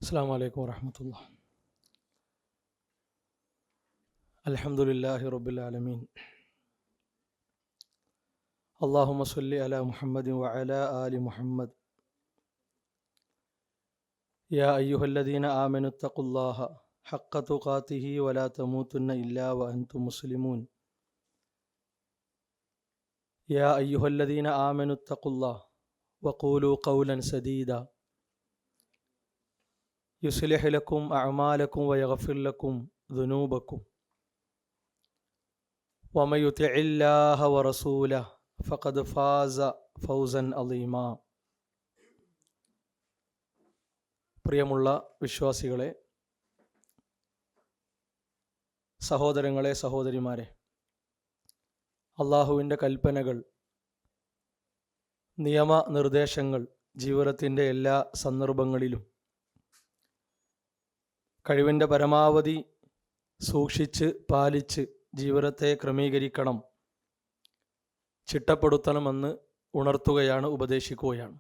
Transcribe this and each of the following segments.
അസ്സലാമു അലൈക്കും വറഹ്മത്തുള്ളാഹി. അൽഹംദുലില്ലാഹി റബ്ബിൽ ആലമീൻ. അല്ലാഹുമ്മ സ്വല്ലി അലാ മുഹമ്മദിൻ വഅലാ ആലി മുഹമ്മദ്. യാ അയ്യുഹല്ലദീന ആമനു തഖുല്ലാഹ ഹഖ്ക തുഖാതിഹി വലാ തമൂതുന്ന ഇല്ലാ വഅൻതും മുസ്ലിമൂൻ. യാ അയ്യുഹല്ലദീന ആമനു തഖുല്ലാഹ വഖൂലു ഖൗലൻ സദീദാ യുസ്ലിഹ് ലക്കും അഅമാലക്കും വയഗ്ഫിർ ലക്കും ദുനൂബക്കും വമൻ യുതിഇല്ലാഹ വറസൂലഹു ഫഖദ് ഫാസ ഫൗസൻ അളീമാ. പ്രിയമുള്ള വിശ്വാസികളെ, സഹോദരങ്ങളെ, സഹോദരിമാരെ, അള്ളാഹുവിൻ്റെ കൽപ്പനകൾ, നിയമനിർദ്ദേശങ്ങൾ ജീവിതത്തിൻ്റെ എല്ലാ സന്ദർഭങ്ങളിലും കഴിവിൻ്റെ പരമാവധി സൂക്ഷിച്ച് പാലിച്ച് ജീവിതത്തെ ക്രമീകരിക്കണം, ചിട്ടപ്പെടുത്തണമെന്ന് ഉണർത്തുകയാണ്, ഉപദേശിക്കുകയാണ്.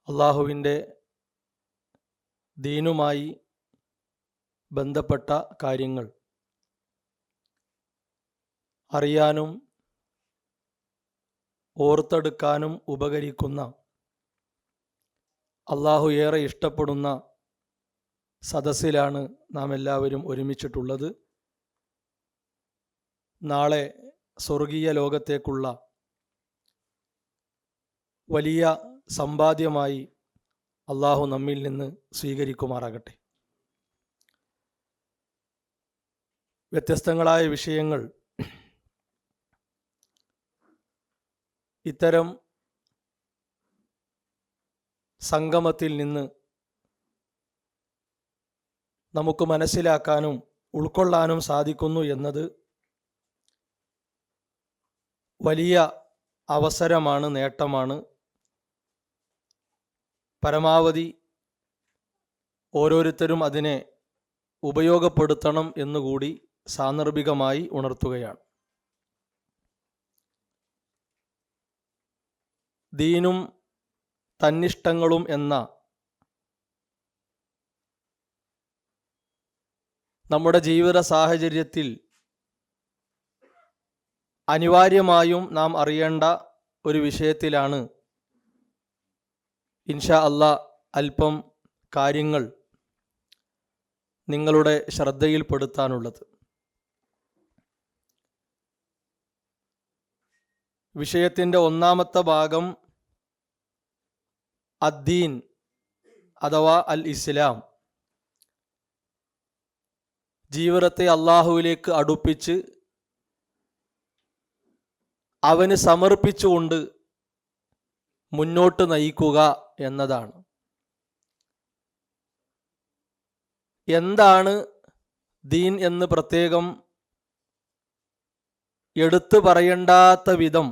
അള്ളാഹുവിൻ്റെ ദീനുമായി ബന്ധപ്പെട്ട കാര്യങ്ങൾ അറിയാനും ഓർത്തെടുക്കാനും ഉപകരിക്കുന്ന, അള്ളാഹു ഏറെ ഇഷ്ടപ്പെടുന്ന സദസ്സിലാണ് നാം എല്ലാവരും ഒരുമിച്ചിട്ടുള്ളത്. നാളെ സ്വർഗീയ ലോകത്തേക്കുള്ള വലിയ സമ്പാദ്യമായി അള്ളാഹു നമ്മിൽ നിന്ന് സ്വീകരിക്കുമാറാകട്ടെ. വ്യത്യസ്തങ്ങളായ വിഷയങ്ങൾ ഇത്തരം സംഗമത്തിൽ നിന്ന് നമുക്ക് മനസ്സിലാക്കാനും ഉൾക്കൊള്ളാനും സാധിക്കുന്നു എന്നത് വലിയ അവസരമാണ്, നേട്ടമാണ്. പരമാവധി ഓരോരുത്തരും അതിനെ ഉപയോഗപ്പെടുത്തണം എന്നുകൂടി സാന്ദർഭികമായി ഉണർത്തുകയാണ്. ദീനും തന്നിഷ്ടങ്ങളും എന്ന നമ്മുടെ ജീവിത സാഹചര്യത്തിൽ അനിവാര്യമായും നാം അറിയേണ്ട ഒരു വിഷയത്തിലാണ് ഇൻഷാ അല്ലാഹ് അല്പം കാര്യങ്ങൾ നിങ്ങളുടെ ശ്രദ്ധയിൽപ്പെടുത്താനുള്ളത്. വിഷയത്തിൻ്റെ ഒന്നാമത്തെ ഭാഗം അദ്ദീൻ അഥവാ അൽ ഇസ്ലാം, ജീവിതത്തെ അള്ളാഹുവിലേക്ക് അടുപ്പിച്ച് അവന് സമർപ്പിച്ചുകൊണ്ട് മുന്നോട്ട് നയിക്കുക എന്നതാണ്. എന്താണ് ദീൻ എന്ന് പ്രത്യേകം എടുത്തു പറയേണ്ടാത്ത വിധം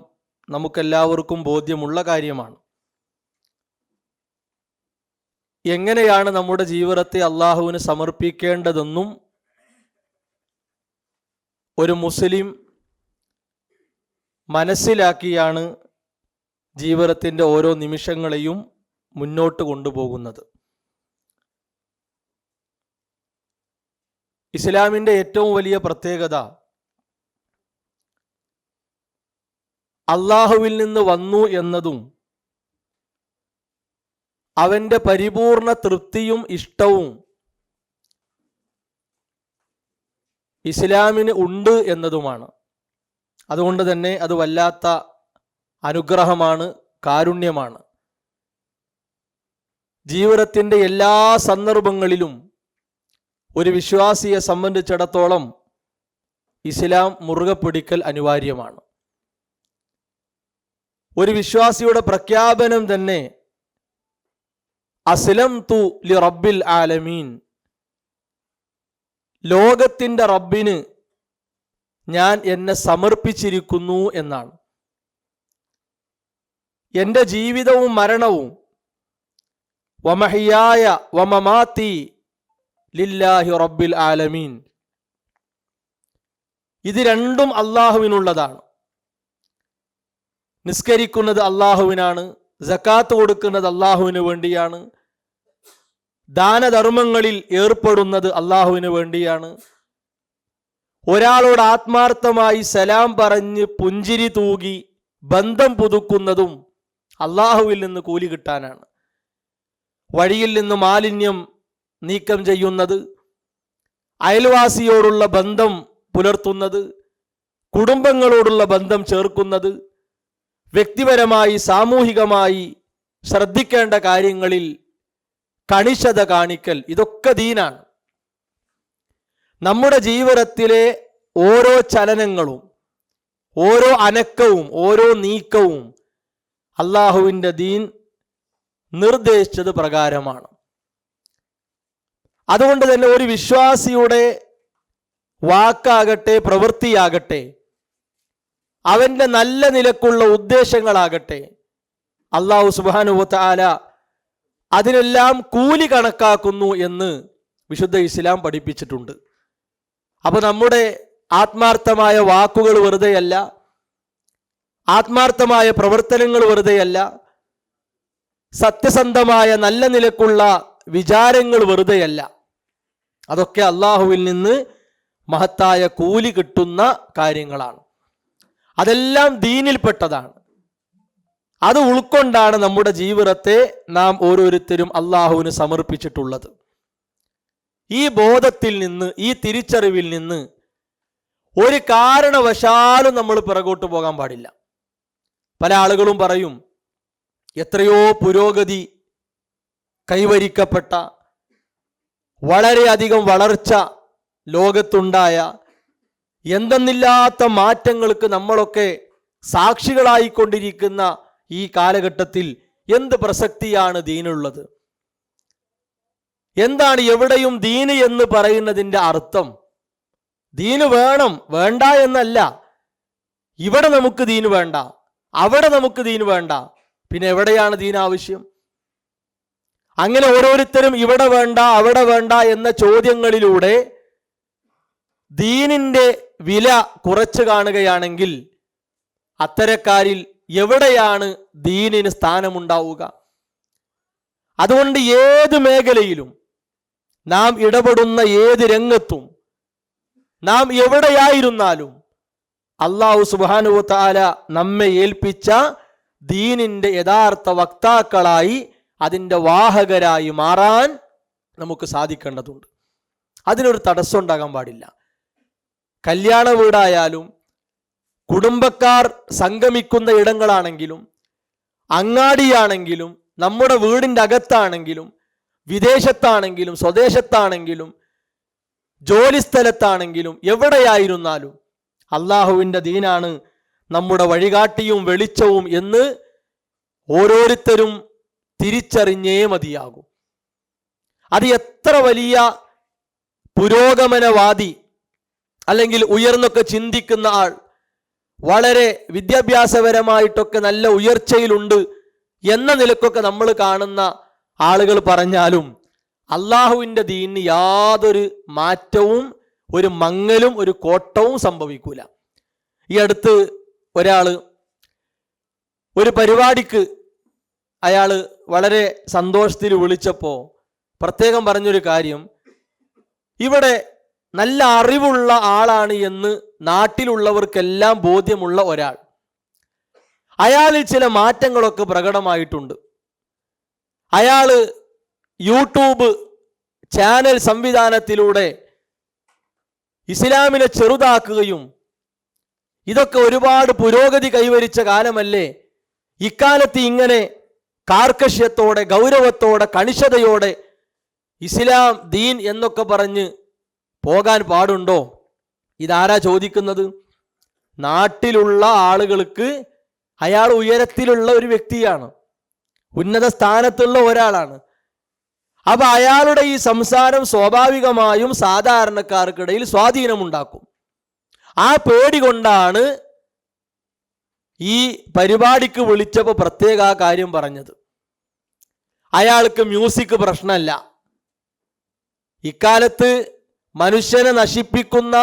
നമുക്കെല്ലാവർക്കും ബോധ്യമുള്ള കാര്യമാണ്. എങ്ങനെയാണ് നമ്മുടെ ജീവിതത്തെ അള്ളാഹുവിന് സമർപ്പിക്കേണ്ടതെന്നും ഒരു മുസ്ലിം മനസ്സിലാക്കിയാണ് ജീവിതത്തിൻ്റെ ഓരോ നിമിഷങ്ങളെയും മുന്നോട്ട് കൊണ്ടുപോകുന്നത്. ഇസ്ലാമിൻ്റെ ഏറ്റവും വലിയ പ്രത്യേകത അള്ളാഹുവിൽ നിന്ന് വന്നു എന്നതും അവൻ്റെ പരിപൂർണ തൃപ്തിയും ഇഷ്ടവും ഇസ്ലാമിന് ഉണ്ട് എന്നതുമാണ്. അതുകൊണ്ട് തന്നെ അത് വല്ലാത്ത അനുഗ്രഹമാണ്, കാരുണ്യമാണ്. ജീവിതത്തിൻ്റെ എല്ലാ സന്ദർഭങ്ങളിലും ഒരു വിശ്വാസിയെ സംബന്ധിച്ചിടത്തോളം ഇസ്ലാം മുറുകെ പിടിക്കൽ അനിവാര്യമാണ്. ഒരു വിശ്വാസിയുടെ പ്രഖ്യാപനം തന്നെ അസ്ലംതു ലി റബ്ബിൽ ആലമീൻ, ലോകത്തിൻ്റെ റബ്ബിന് ഞാൻ എന്നെ സമർപ്പിച്ചിരിക്കുന്നു എന്നാണ്. എൻ്റെ ജീവിതവും മരണവും വമഹിയായ വമമാതി ലില്ലാഹി റബ്ബിൽ ആലമീൻ, ഇത് രണ്ടും അള്ളാഹുവിനുള്ളതാണ്. നിസ്കരിക്കുന്നത് അള്ളാഹുവിനാണ്, സക്കാത്ത് കൊടുക്കുന്നത് അള്ളാഹുവിന് വേണ്ടിയാണ്. ദാനധർമ്മങ്ങളിൽ ഏർപ്പെടുന്നത് അള്ളാഹുവിന് വേണ്ടിയാണ്. ഒരാളോട് ആത്മാർത്ഥമായി സലാം പറഞ്ഞ് പുഞ്ചിരി തൂകി ബന്ധം പുതുക്കുന്നതും അള്ളാഹുവിൽ നിന്ന് കൂലി കിട്ടാനാണ്. വഴിയിൽ നിന്ന് മാലിന്യം നീക്കം ചെയ്യുന്നത്, അയൽവാസിയോടുള്ള ബന്ധം പുലർത്തുന്നത്, കുടുംബങ്ങളോടുള്ള ബന്ധം ചേർക്കുന്നത്, വ്യക്തിപരമായി സാമൂഹികമായി ശ്രദ്ധിക്കേണ്ട കാര്യങ്ങളിൽ കണിശത കാണിക്കൽ, ഇതൊക്കെ ദീനാണ്. നമ്മുടെ ജീവിതത്തിലെ ഓരോ ചലനങ്ങളും, ഓരോ അനക്കവും, ഓരോ നീക്കവും അള്ളാഹുവിൻ്റെ ദീൻ നിർദ്ദേശിച്ചത് പ്രകാരമാണ്. അതുകൊണ്ട് തന്നെ ഒരു വിശ്വാസിയുടെ വാക്കാകട്ടെ പ്രവൃത്തിയാകട്ടെ, അവൻ്റെ നല്ല നിലക്കുള്ള ഉദ്ദേശങ്ങളാകട്ടെ, അള്ളാഹു സുബ്ഹാനഹു വ തആല അതിനെല്ലാം കൂലി കണക്കാക്കുന്നു എന്ന് വിശുദ്ധ ഇസ്ലാം പഠിപ്പിച്ചിട്ടുണ്ട്. അപ്പോൾ നമ്മുടെ ആത്മാർത്ഥമായ വാക്കുകൾ വെറുതെയല്ല, ആത്മാർത്ഥമായ പ്രവർത്തനങ്ങൾ വെറുതെയല്ല, സത്യസന്ധമായ നല്ല നിലക്കുള്ള വിചാരങ്ങൾ വെറുതെയല്ല. അതൊക്കെ അള്ളാഹുവിൽ നിന്ന് മഹത്തായ കൂലി കിട്ടുന്ന കാര്യങ്ങളാണ്. അതെല്ലാം ദീനിൽപ്പെട്ടതാണ്. അത് ഉൾക്കൊണ്ടാണ് നമ്മുടെ ജീവിതത്തെ നാം ഓരോരുത്തരും അള്ളാഹുവിന് സമർപ്പിച്ചിട്ടുള്ളത്. ഈ ബോധത്തിൽ നിന്ന്, ഈ തിരിച്ചറിവിൽ നിന്ന് ഒരു കാരണവശാലും നമ്മൾ പിറകോട്ട് പോകാൻ പാടില്ല. പല ആളുകളും പറയും, എത്രയോ പുരോഗതി കൈവരിക്കപ്പെട്ട, വളരെയധികം വളർച്ച ലോകത്തുണ്ടായ, എന്തെന്നില്ലാത്ത മാറ്റങ്ങൾക്ക് നമ്മളൊക്കെ സാക്ഷികളായിക്കൊണ്ടിരിക്കുന്ന ഈ കാലഘട്ടത്തിൽ എന്ത് പ്രസക്തിയാണ് ദീനുള്ളത്? എന്താണ് എവിടെയും ദീന് എന്ന് പറയുന്നതിൻ്റെ അർത്ഥം? ദീന് വേണം, വേണ്ട എന്നല്ല. ഇവിടെ നമുക്ക് ദീന് വേണ്ട, അവിടെ നമുക്ക് ദീന് വേണ്ട, പിന്നെ എവിടെയാണ് ദീൻ ആവശ്യം? അങ്ങനെ ഓരോരുത്തരും ഇവിടെ വേണ്ട അവിടെ വേണ്ട എന്ന ചോദ്യങ്ങളിലൂടെ ദീനിൻ്റെ വില കുറച്ചു കാണുകയാണെങ്കിൽ അത്തരക്കാരിൽ എവിടെയാണ് ദീനിന് സ്ഥാനമുണ്ടാവുക? അതുകൊണ്ട് ഏത് മേഖലയിലും, നാം ഇടപെടുന്ന ഏത് രംഗത്തും, നാം എവിടെയായിരുന്നാലും അല്ലാഹു സുബ്ഹാനഹു വ തആല നമ്മെ ഏൽപ്പിച്ച ദീനിൻ്റെ യഥാർത്ഥ വക്താക്കളായി, അതിൻ്റെ വാഹകരായി മാറാൻ നമുക്ക് സാധിക്കേണ്ടതുണ്ട്. അതിനൊരു തടസ്സം ഉണ്ടാകാൻ പാടില്ല. കല്യാണ വീടായാലും, കുടുംബക്കാർ സംഗമിക്കുന്ന ഇടങ്ങളാണെങ്കിലും, അങ്ങാടിയാണെങ്കിലും, നമ്മുടെ വീടിൻ്റെ അകത്താണെങ്കിലും, വിദേശത്താണെങ്കിലും, സ്വദേശത്താണെങ്കിലും, ജോലിസ്ഥലത്താണെങ്കിലും, എവിടെയായിരുന്നാലും അള്ളാഹുവിൻ്റെ ദീനാണ് നമ്മുടെ വഴികാട്ടിയും വെളിച്ചവും എന്ന് ഓരോരുത്തരും തിരിച്ചറിഞ്ഞേ മതിയാകും. അത് എത്ര വലിയ പുരോഗമനവാദി അല്ലെങ്കിൽ ഉയർന്നൊക്കെ ചിന്തിക്കുന്ന ആൾ, വളരെ വിദ്യാഭ്യാസപരമായിട്ടൊക്കെ നല്ല ഉയർച്ചയിലുണ്ട് എന്ന നിലക്കൊക്കെ നമ്മൾ കാണുന്ന ആളുകൾ പറഞ്ഞാലും അള്ളാഹുവിൻ്റെ ദീനിന് യാതൊരു മാറ്റവും, ഒരു മങ്ങലും, ഒരു കോട്ടവും സംഭവിക്കൂല. ഈ അടുത്ത് ഒരാൾ ഒരു പരിപാടിക്ക് അയാൾ വളരെ സന്തോഷത്തിൽ വിളിച്ചപ്പോൾ പ്രത്യേകം പറഞ്ഞൊരു കാര്യം, ഇവിടെ നല്ല അറിവുള്ള ആളാണ് എന്ന് നാട്ടിലുള്ളവർക്കെല്ലാം ബോധ്യമുള്ള ഒരാൾ, അയാളിൽ ചില മാറ്റങ്ങളൊക്കെ പ്രകടമായിട്ടുണ്ട്. അയാൾ യൂട്യൂബ് ചാനൽ സംവിധാനത്തിലൂടെ ഇസ്ലാമിനെ ചെറുതാക്കുകയും, ഇതൊക്കെ ഒരുപാട് പുരോഗതി കൈവരിച്ച കാലമല്ലേ, ഇക്കാലത്ത് ഇങ്ങനെ കാർക്കശ്യത്തോടെ, ഗൗരവത്തോടെ, കണിശതയോടെ ഇസ്ലാം ദീൻ എന്നൊക്കെ പറഞ്ഞ് പോകാൻ പാടുണ്ടോ? ഇതാരാ ചോദിക്കുന്നത്? നാട്ടിലുള്ള ആളുകൾക്ക് അയാൾ ഉയരത്തിലുള്ള ഒരു വ്യക്തിയാണ്, ഉന്നത സ്ഥാനത്തുള്ള ഒരാളാണ്. അപ്പൊ അയാളുടെ ഈ സംസാരം സ്വാഭാവികമായും സാധാരണക്കാർക്കിടയിൽ സ്വാധീനമുണ്ടാക്കും. ആ പേടി കൊണ്ടാണ് ഈ പരിപാടിക്ക് വിളിച്ചപ്പോൾ പ്രത്യേക ആ കാര്യം പറഞ്ഞത്. അയാൾക്ക് മ്യൂസിക് പ്രശ്നമല്ല. ഇക്കാലത്ത് മനുഷ്യനെ നശിപ്പിക്കുന്ന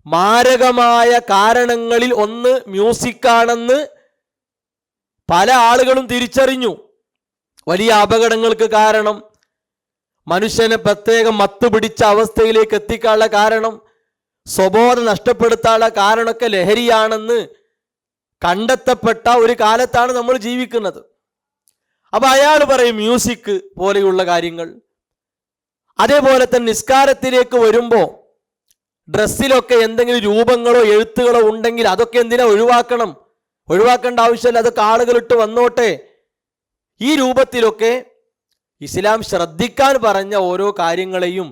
മാരകമായ കാരണങ്ങളിൽ ഒന്ന് മ്യൂസിക്കാണെന്ന് പല ആളുകളും തിരിച്ചറിഞ്ഞു. വലിയ അപകടങ്ങൾക്ക് കാരണം, മനുഷ്യനെ പ്രത്യേകം മത്തുപിടിച്ച അവസ്ഥയിലേക്ക് എത്തിക്കാനുള്ള കാരണം, സ്വബോധം നഷ്ടപ്പെടുത്താനുള്ള കാരണമൊക്കെ ലഹരിയാണെന്ന് കണ്ടെത്തപ്പെട്ട ഒരു കാലത്താണ് നമ്മൾ ജീവിക്കുന്നത്. അപ്പൊ അയാൾ പറയും മ്യൂസിക് പോലെയുള്ള കാര്യങ്ങൾ. അതേപോലെ തന്നെ നിസ്കാരത്തിലേക്ക് വരുമ്പോൾ ഡ്രസ്സിലൊക്കെ എന്തെങ്കിലും രൂപങ്ങളോ എഴുത്തുകളോ ഉണ്ടെങ്കിൽ അതൊക്കെ എന്തിനാ ഒഴിവാക്കേണ്ട ആവശ്യമില്ല, അതൊക്കെ ആളുകളിട്ട് വന്നോട്ടെ. ഈ രൂപത്തിലൊക്കെ ഇസ്ലാം ശ്രദ്ധിക്കാൻ പറഞ്ഞ ഓരോ കാര്യങ്ങളെയും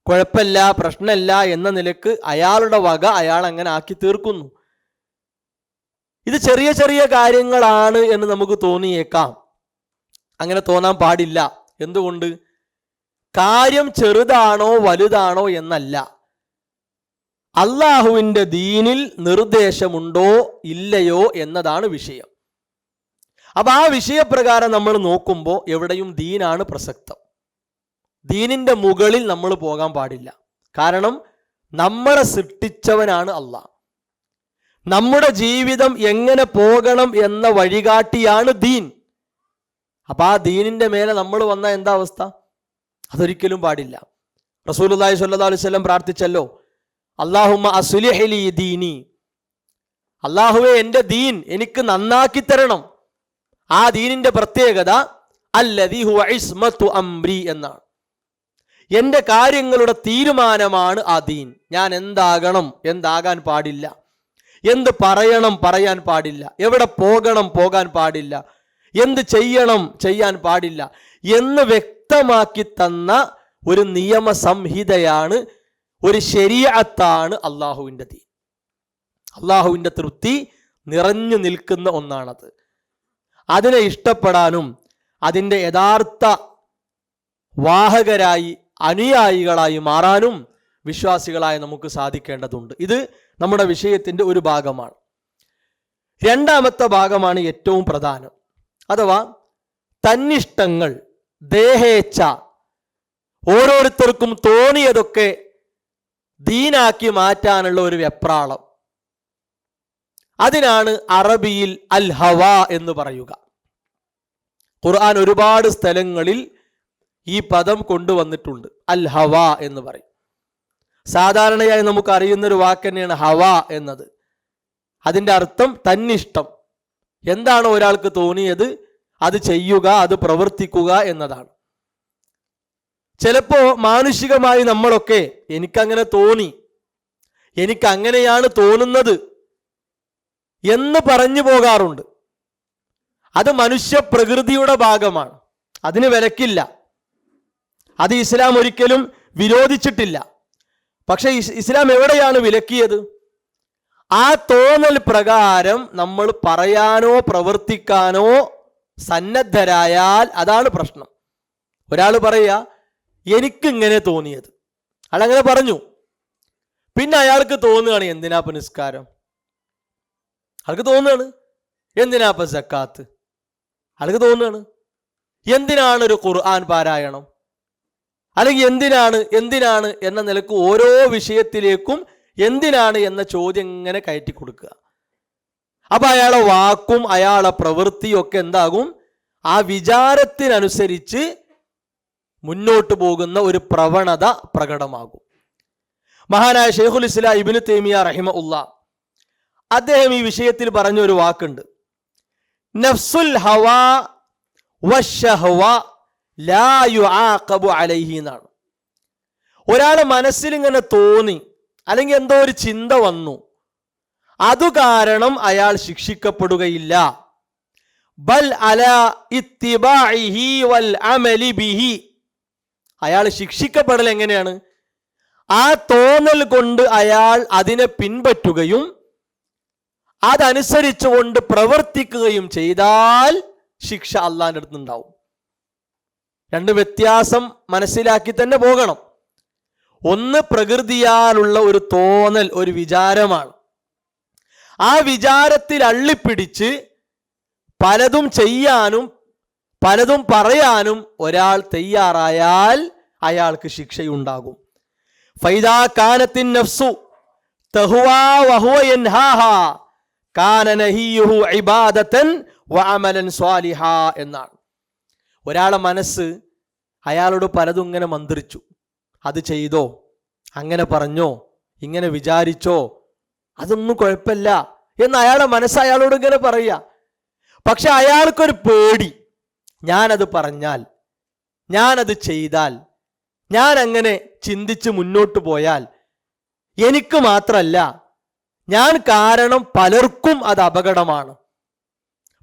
കുഴപ്പമില്ല, പ്രശ്നമില്ല എന്ന നിലക്ക് അയാളുടെ വക അയാൾ അങ്ങനെ ആക്കി തീർക്കുന്നു. ഇത് ചെറിയ ചെറിയ കാര്യങ്ങളാണ് എന്ന് നമുക്ക് തോന്നിയേക്കാം. അങ്ങനെ തോന്നാൻ പാടില്ല. എന്തുകൊണ്ട്? കാര്യം ചെറുതാണോ വലുതാണോ എന്നല്ല, അള്ളാഹുവിൻ്റെ ദീനിൽ നിർദ്ദേശമുണ്ടോ ഇല്ലയോ എന്നതാണ് വിഷയം. അപ്പൊ ആ വിഷയപ്രകാരം നമ്മൾ നോക്കുമ്പോൾ എവിടെയും ദീനാണ് പ്രസക്തം. ദീനിന്റെ മുകളിൽ നമ്മൾ പോകാൻ പാടില്ല. കാരണം നമ്മളെ സൃഷ്ടിച്ചവനാണ് അള്ളാഹ്. നമ്മുടെ ജീവിതം എങ്ങനെ പോകണം എന്ന വഴികാട്ടിയാണ് ദീൻ. അപ്പൊ ആ ദീനിന്റെ മേലെ നമ്മൾ വന്ന എന്താ അവസ്ഥ? അതൊരിക്കലും പാടില്ല. റസൂലുള്ളാഹി സ്വല്ലല്ലാഹു അലൈഹി വസല്ലം പ്രാർത്ഥിച്ചല്ലോ, അല്ലാഹുമ്മ അസ്ലിഹ് ലി ദീനി, അല്ലാഹുവേ എൻ്റെ ദീൻ എനിക്ക് നന്നാക്കി തരണം. ആ ദീനിന്റെ പ്രത്യേകത അല്ലദീ ഹുവ ഇസ്മത്തു അംരി എന്നാണ്. എൻ്റെ കാര്യങ്ങളുടെ തീരുമാനമാണ് ആ ദീൻ. ഞാൻ എന്താകണം, എന്താകാൻ പാടില്ല, എന്ത് പറയണം, പറയാൻ പാടില്ല, എവിടെ പോകണം, പോകാൻ പാടില്ല, എന്ത് ചെയ്യണം, ചെയ്യാൻ പാടില്ല എന്ന് വ്യക്തമാക്കി തന്ന ഒരു നിയമ സംഹിതയാണ്, ഒരു ശരീഅത്താണ് അള്ളാഹുവിൻ്റെ ദീൻ. അള്ളാഹുവിൻ്റെ തൃപ്തി നിറഞ്ഞു നിൽക്കുന്ന ഒന്നാണത്. അതിനെ ഇഷ്ടപ്പെടാനും അതിൻ്റെ യഥാർത്ഥ വാഹകരായി അനുയായികളായി മാറാനും വിശ്വാസികളായി നമുക്ക് സാധിക്കേണ്ടതുണ്ട്. ഇത് നമ്മുടെ വിഷയത്തിൻ്റെ ഒരു ഭാഗമാണ്. രണ്ടാമത്തെ ഭാഗമാണ് ഏറ്റവും പ്രധാനം. അഥവാ തന്നിഷ്ടങ്ങൾ, ദേഹേച്ഛ, ഓരോരുത്തർക്കും തോന്നിയതൊക്കെ ദീനാക്കി മാറ്റാനുള്ള ഒരു വെപ്രാളം. അതിനാണ് അറബിയിൽ അൽ ഹവ എന്ന് പറയുക. ഖുർആൻ ഒരുപാട് സ്ഥലങ്ങളിൽ ഈ പദം കൊണ്ടുവന്നിട്ടുണ്ട്. അൽ ഹവ എന്ന് പറയും. സാധാരണയായി നമുക്ക് അറിയുന്നൊരു വാക്ക് തന്നെയാണ് ഹവ എന്നത്. അതിൻ്റെ അർത്ഥം തന്നിഷ്ടം. എന്താണ് ഒരാൾക്ക് തോന്നിയത് അത് ചെയ്യുക, അത് പ്രവർത്തിക്കുക എന്നതാണ്. ചിലപ്പോൾ മാനുഷികമായി നമ്മളൊക്കെ എനിക്കങ്ങനെ തോന്നി, എനിക്കങ്ങനെയാണ് തോന്നുന്നത് എന്ന് പറഞ്ഞു പോകാറുണ്ട്. അത് മനുഷ്യ പ്രകൃതിയുടെ ഭാഗമാണ്. അതിന് വിലക്കില്ല. അത് ഇസ്ലാം ഒരിക്കലും വിരോധിച്ചിട്ടില്ല. പക്ഷെ ഇസ്ലാം എവിടെയാണ് വിലക്കിയത്? ആ തോന്നൽ പ്രകാരം നമ്മൾ പറയാനോ പ്രവർത്തിക്കാനോ സന്നദ്ധരായാൽ അതാണ് പ്രശ്നം. ഒരാൾ പറയുക എനിക്കിങ്ങനെ തോന്നിയത്, അയാളങ്ങനെ പറഞ്ഞു, പിന്നെ അയാൾക്ക് തോന്നുകയാണ് എന്തിനാപ്പ നിസ്കാരം, അയാൾക്ക് തോന്നുകയാണ് എന്തിനാപ്പ സക്കാത്ത്, അയാൾക്ക് തോന്നുകയാണ് എന്തിനാണ് ഒരു ഖുർആൻ പാരായണം, അല്ലെങ്കിൽ എന്തിനാണ് എന്ന നിലക്ക് ഓരോ വിഷയത്തിലേക്കും എന്തിനാണ് എന്ന ചോദ്യം ഇങ്ങനെ കയറ്റി കൊടുക്കുക. അപ്പൊ അയാളെ വാക്കും അയാളെ പ്രവൃത്തിയും ഒക്കെ എന്താകും? ആ വിചാരത്തിനനുസരിച്ച് മുന്നോട്ട് പോകുന്ന ഒരു പ്രവണത പ്രകടമാകും. മഹാനായ ശൈഖുൽ ഇസ്ലാം ഇബ്നു തൈമിയ്യ റഹിമഹുല്ലാഹ് അദ്ദേഹം ഈ വിഷയത്തിൽ പറഞ്ഞ ഒരു വാക്കുണ്ട്. നഫ്സുൽ ഹവാ വശഹവ ലാ യുആഖബു അലൈഹി എന്നാണ്. ഒരാളെ മനസ്സിൽ ഇങ്ങനെ തോന്നി, അല്ലെങ്കിൽ എന്തോ ഒരു ചിന്ത വന്നു, അതു കാരണം അയാൾ ശിക്ഷിക്കപ്പെടുകയില്ല. ബൽ അലാ ഇത്തിബാഇഹി വൽ അമലി ബിഹി, അയാൾ ശിക്ഷിക്കപ്പെടൽ എങ്ങനെയാണ്? ആ തോന്നൽ കൊണ്ട് അയാൾ അതിനെ പിൻപറ്റുകയും അതനുസരിച്ചുകൊണ്ട് പ്രവർത്തിക്കുകയും ചെയ്താൽ ശിക്ഷ അള്ളാഹിന്റെ അടുത്ത് ഉണ്ടാവും. രണ്ട് വ്യത്യാസം മനസ്സിലാക്കി തന്നെ പോകണം. ഒന്ന് പ്രകൃതിയാലുള്ള ഒരു തോന്നൽ, ഒരു വിചാരമാണ്. ആ വിചാരത്തിൽ അള്ളിപ്പിടിച്ച് പലതും ചെയ്യാനും പലതും പറയാനും ഒരാൾ തയ്യാറായാൽ അയാൾക്ക് ശിക്ഷയുണ്ടാകും. ഫൈദാ കാനത്തിൻ നഫ്സു തഹ്വാ വഹുവ യൻഹാഹാ കാന നഹിയുഹു ഇബാദതൻ വഅമലൻ സ്വാലിഹ എന്നാണ്. ഒരാളെ മനസ്സ് അയാളോട് പലതും ഇങ്ങനെ മന്ത്രിച്ചു. അത് ചെയ്തോ, അങ്ങനെ പറഞ്ഞോ, ഇങ്ങനെ വിചാരിച്ചോ, അതൊന്നും കുഴപ്പമില്ല എന്ന് അയാളെ മനസ്സ് അയാളോട് ഇങ്ങനെ പറയുക. പക്ഷെ അയാൾക്കൊരു പേടി, ഞാനത് പറഞ്ഞാൽ, ഞാനത് ചെയ്താൽ, ഞാൻ അങ്ങനെ ചിന്തിച്ച് മുന്നോട്ട് പോയാൽ എനിക്ക് മാത്രമല്ല, ഞാൻ കാരണം പലർക്കും അത് അപകടമാണ്,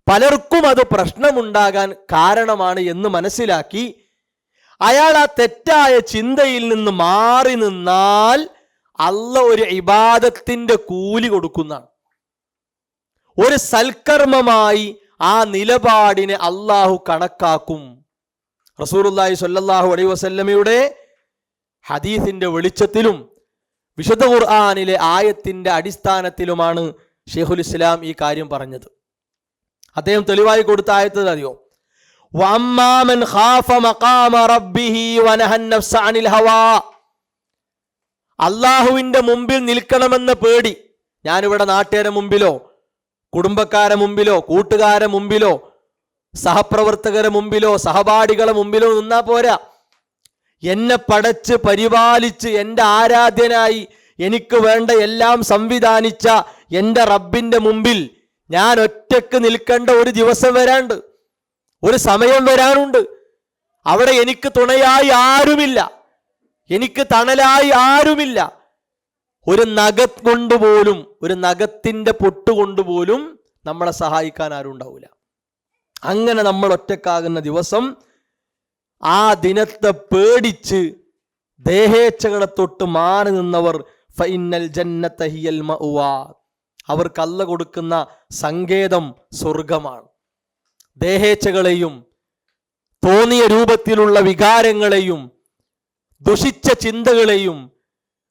പലർക്കും അത് പ്രശ്നമുണ്ടാകാൻ കാരണമാണ് എന്ന് മനസ്സിലാക്കി അയാൾ ആ തെറ്റായ ചിന്തയിൽ നിന്ന് മാറി നിന്നാൽ അല്ലാഹ് ഒരു ഇബാദത്തിന്റെ കൂലി കൊടുക്കുന്നതാണ്. ഒരു സൽക്കർമ്മമായി ആ നിലപാടിനെ അള്ളാഹു കണക്കാക്കും. റസൂലുള്ളാഹി സ്വല്ലല്ലാഹു അലൈഹി വസല്ലമയുടെ ഹദീസിന്റെ വെളിച്ചത്തിലും വിശുദ്ധ ഖുർആനിലെ ആയത്തിന്റെ അടിസ്ഥാനത്തിലുമാണ് ശൈഖുൽ ഇസ്ലാം ഈ കാര്യം പറഞ്ഞത്. അദ്ദേഹം തെളിവായി കൊടുത്ത ആയത്ത് അറിയോ? വഅമ്മാ മൻ ഖാഫ മഖാമ റബ്ബിഹി വനഹൻ നഫ്സ അനിൽ ഹവാ. അള്ളാഹുവിന്റെ മുമ്പിൽ നിൽക്കണമെന്ന പേടി, ഞാനിവിടെ നാട്ടുകാരെ മുമ്പിലോ കുടുംബക്കാരെ മുമ്പിലോ കൂട്ടുകാരെ മുമ്പിലോ സഹപ്രവർത്തകരെ മുമ്പിലോ സഹപാഠികളെ മുമ്പിലോ നിന്നാ പോരാ. എന്നെ പടച്ച് പരിപാലിച്ച് എൻ്റെ ആരാധ്യനായി എനിക്ക് വേണ്ട എല്ലാം സംവിധാനിച്ച എൻ്റെ റബ്ബിന്റെ മുമ്പിൽ ഞാൻ ഒറ്റക്ക് നിൽക്കേണ്ട ഒരു ദിവസം വരാണ്ട്, ഒരു സമയം വരാനുണ്ട്. അവിടെ എനിക്ക് തുണയായി ആരുമില്ല, എനിക്ക് തണലായി ആരുമില്ല. ഒരു നഖം കൊണ്ടുപോലും, ഒരു നഖത്തിന്റെ പൊട്ടുകൊണ്ടുപോലും നമ്മളെ സഹായിക്കാൻ ആരും ഉണ്ടാവില്ല. അങ്ങനെ നമ്മൾ ഒറ്റക്കാകുന്ന ദിവസം, ആ ദിനത്തെ പേടിച്ച് ദേഹേച്ഛകളെ തൊട്ട് മാറി നിന്നവർ ഫഇന്നൽ ജന്നത ഹിയൽ മഅ്വാ, അവർക്ക് അല്ലാഹ് കൊടുക്കുന്ന സങ്കേതം സ്വർഗമാണ്. ദേഹേച്ഛകളെയും തോന്നിയ രൂപത്തിലുള്ള വികാരങ്ങളെയും ദുഷിച്ച ചിന്തകളെയും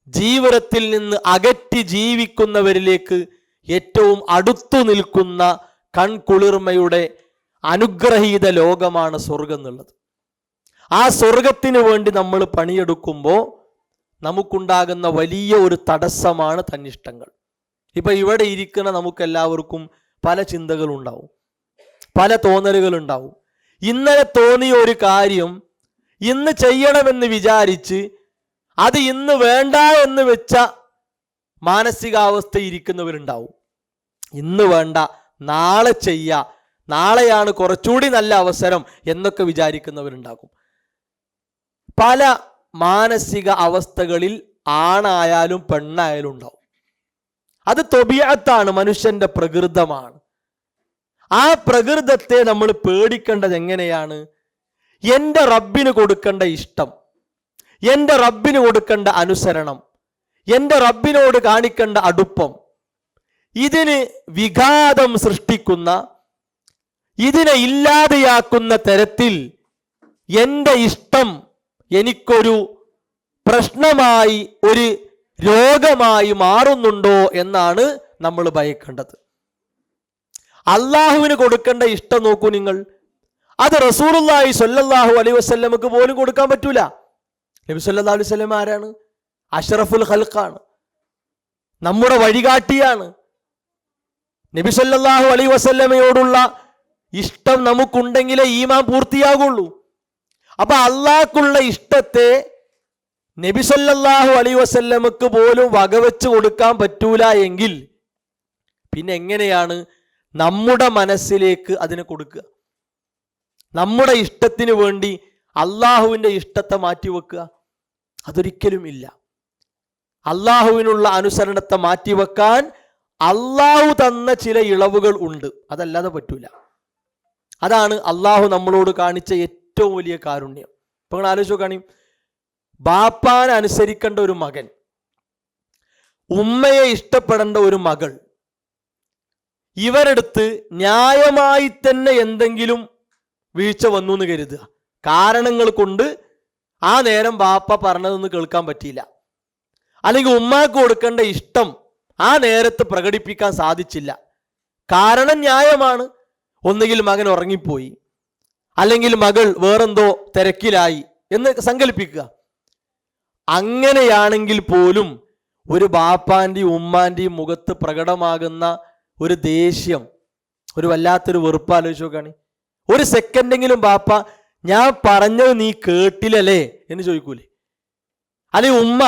ജീവിതത്തിൽ നിന്ന് അകറ്റി ജീവിക്കുന്നവരിലേക്ക് ഏറ്റവും അടുത്തു നിൽക്കുന്ന കൺകുളിർമയുടെ അനുഗ്രഹീത ലോകമാണ് സ്വർഗം എന്നുള്ളത്. ആ സ്വർഗത്തിന് വേണ്ടി നമ്മൾ പണിയെടുക്കുമ്പോൾ നമുക്കുണ്ടാകുന്ന വലിയ ഒരു തടസ്സമാണ് തന്നിഷ്ടങ്ങൾ. ഇപ്പൊ ഇവിടെ ഇരിക്കുന്ന നമുക്കെല്ലാവർക്കും പല ചിന്തകളുണ്ടാവും, പല തോന്നലുകളുണ്ടാവും. ഇന്നലെ തോന്നിയ ഒരു കാര്യം ഇന്ന് ചെയ്യണമെന്ന് വിചാരിച്ച് അത് ഇന്ന് വേണ്ട എന്ന് വെച്ച മാനസികാവസ്ഥ ഇരിക്കുന്നവരുണ്ടാവും. ഇന്ന് വേണ്ട, നാളെ ചെയ്യുക, നാളെയാണ് കുറച്ചുകൂടി നല്ല അവസരം എന്നൊക്കെ വിചാരിക്കുന്നവരുണ്ടാകും. പല മാനസിക അവസ്ഥകളിൽ ആണായാലും പെണ്ണായാലും ഉണ്ടാവും. അത് ത്വബീഅത്താണ്, മനുഷ്യന്റെ പ്രകൃതമാണ്. ആ പ്രകൃതത്തെ നമ്മൾ പേടിക്കേണ്ടത് എങ്ങനെയാണ്? എൻ്റെ റബ്ബിന് കൊടുക്കേണ്ട ഇഷ്ടം, എൻ്റെ റബ്ബിന് കൊടുക്കേണ്ട അനുസരണം, എൻ്റെ റബ്ബിനോട് കാണിക്കേണ്ട അടുപ്പം, ഇതിന് വിഘാതം സൃഷ്ടിക്കുന്ന, ഇതിനെ ഇല്ലാതെയാക്കുന്ന തരത്തിൽ എൻ്റെ ഇഷ്ടം എനിക്കൊരു പ്രശ്നമായി, ഒരു രോഗമായി മാറുന്നുണ്ടോ എന്നാണ് നമ്മൾ ഭയക്കേണ്ടത്. അള്ളാഹുവിന് കൊടുക്കേണ്ട ഇഷ്ടം നോക്കൂ നിങ്ങൾ, അത് റസൂലുള്ളാഹി സ്വല്ലല്ലാഹു അലൈഹി വസല്ലമക്ക് പോലും കൊടുക്കാൻ പറ്റൂല. നബി സല്ലല്ലാഹു അലൈഹി വസല്ലം ആരാണ്? അഷ്റഫുൽ ഖൽഖാണ്, നമ്മുടെ വഴികാട്ടിയാണ്. നബി സല്ലല്ലാഹു അലൈഹി വസല്ലമയോടുള്ള ഇഷ്ടം നമുക്കുണ്ടെങ്കിലേ ഈമാൻ പൂർത്തിയാകുള്ളൂ. അപ്പൊ അള്ളാഹ്ക്കുള്ള ഇഷ്ടത്തെ നബി സല്ലല്ലാഹു അലൈഹി വസല്ലമക്ക് പോലും വകവെച്ച് കൊടുക്കാൻ പറ്റൂല എങ്കിൽ പിന്നെ എങ്ങനെയാണ് നമ്മുടെ മനസ്സിലേക്ക് അതിനെ കൊടുക്കുക? നമ്മുടെ ഇഷ്ടത്തിന് വേണ്ടി അള്ളാഹുവിൻ്റെ ഇഷ്ടത്തെ മാറ്റിവെക്കുക? അതൊരിക്കലും ഇല്ല. അള്ളാഹുവിനുള്ള അനുസരണത്തെ മാറ്റിവെക്കാൻ അള്ളാഹു തന്ന ചില ഇളവുകൾ ഉണ്ട്, അതല്ലാതെ പറ്റൂല. അതാണ് അള്ളാഹു നമ്മളോട് കാണിച്ച ഏറ്റവും വലിയ കാരുണ്യം. ഇപ്പൊ നിങ്ങൾ ആലോചിച്ച് നോക്കുകയാണെങ്കിൽ, ബാപ്പാനെ അനുസരിക്കേണ്ട ഒരു മകൻ, ഉമ്മയെ ഇഷ്ടപ്പെടേണ്ട ഒരു മകൾ, ഇവരെടുത്ത് ന്യായമായി തന്നെ എന്തെങ്കിലും വീഴ്ച വന്നു എന്ന് കരുതുക. കാരണങ്ങൾ കൊണ്ട് ആ നേരം ബാപ്പ പറഞ്ഞതൊന്നും കേൾക്കാൻ പറ്റിയില്ല, അല്ലെങ്കിൽ ഉമ്മാക്ക് കൊടുക്കേണ്ട ഇഷ്ടം ആ നേരത്ത് പ്രകടിപ്പിക്കാൻ സാധിച്ചില്ല. കാരണം ന്യായമാണ്. ഒന്നുകിൽ മകൻ ഉറങ്ങിപ്പോയി, അല്ലെങ്കിൽ മകൾ വേറെന്തോ തിരക്കിലായി എന്ന് സങ്കല്പിക്കുക. അങ്ങനെയാണെങ്കിൽ പോലും ഒരു ബാപ്പാന്റെയും ഉമ്മാന്റെയും മുഖത്ത് പ്രകടമാകുന്ന ഒരു ദേഷ്യം, ഒരു വല്ലാത്തൊരു വെറുപ്പ് ആലോചിച്ച് നോക്കാണ്. ഒരു സെക്കൻഡെങ്കിലും ബാപ്പ ഞാൻ പറഞ്ഞത് നീ കേട്ടില്ലല്ലേ എന്ന് ചോദിക്കൂലേ? അല്ലെങ്കിൽ ഉമ്മ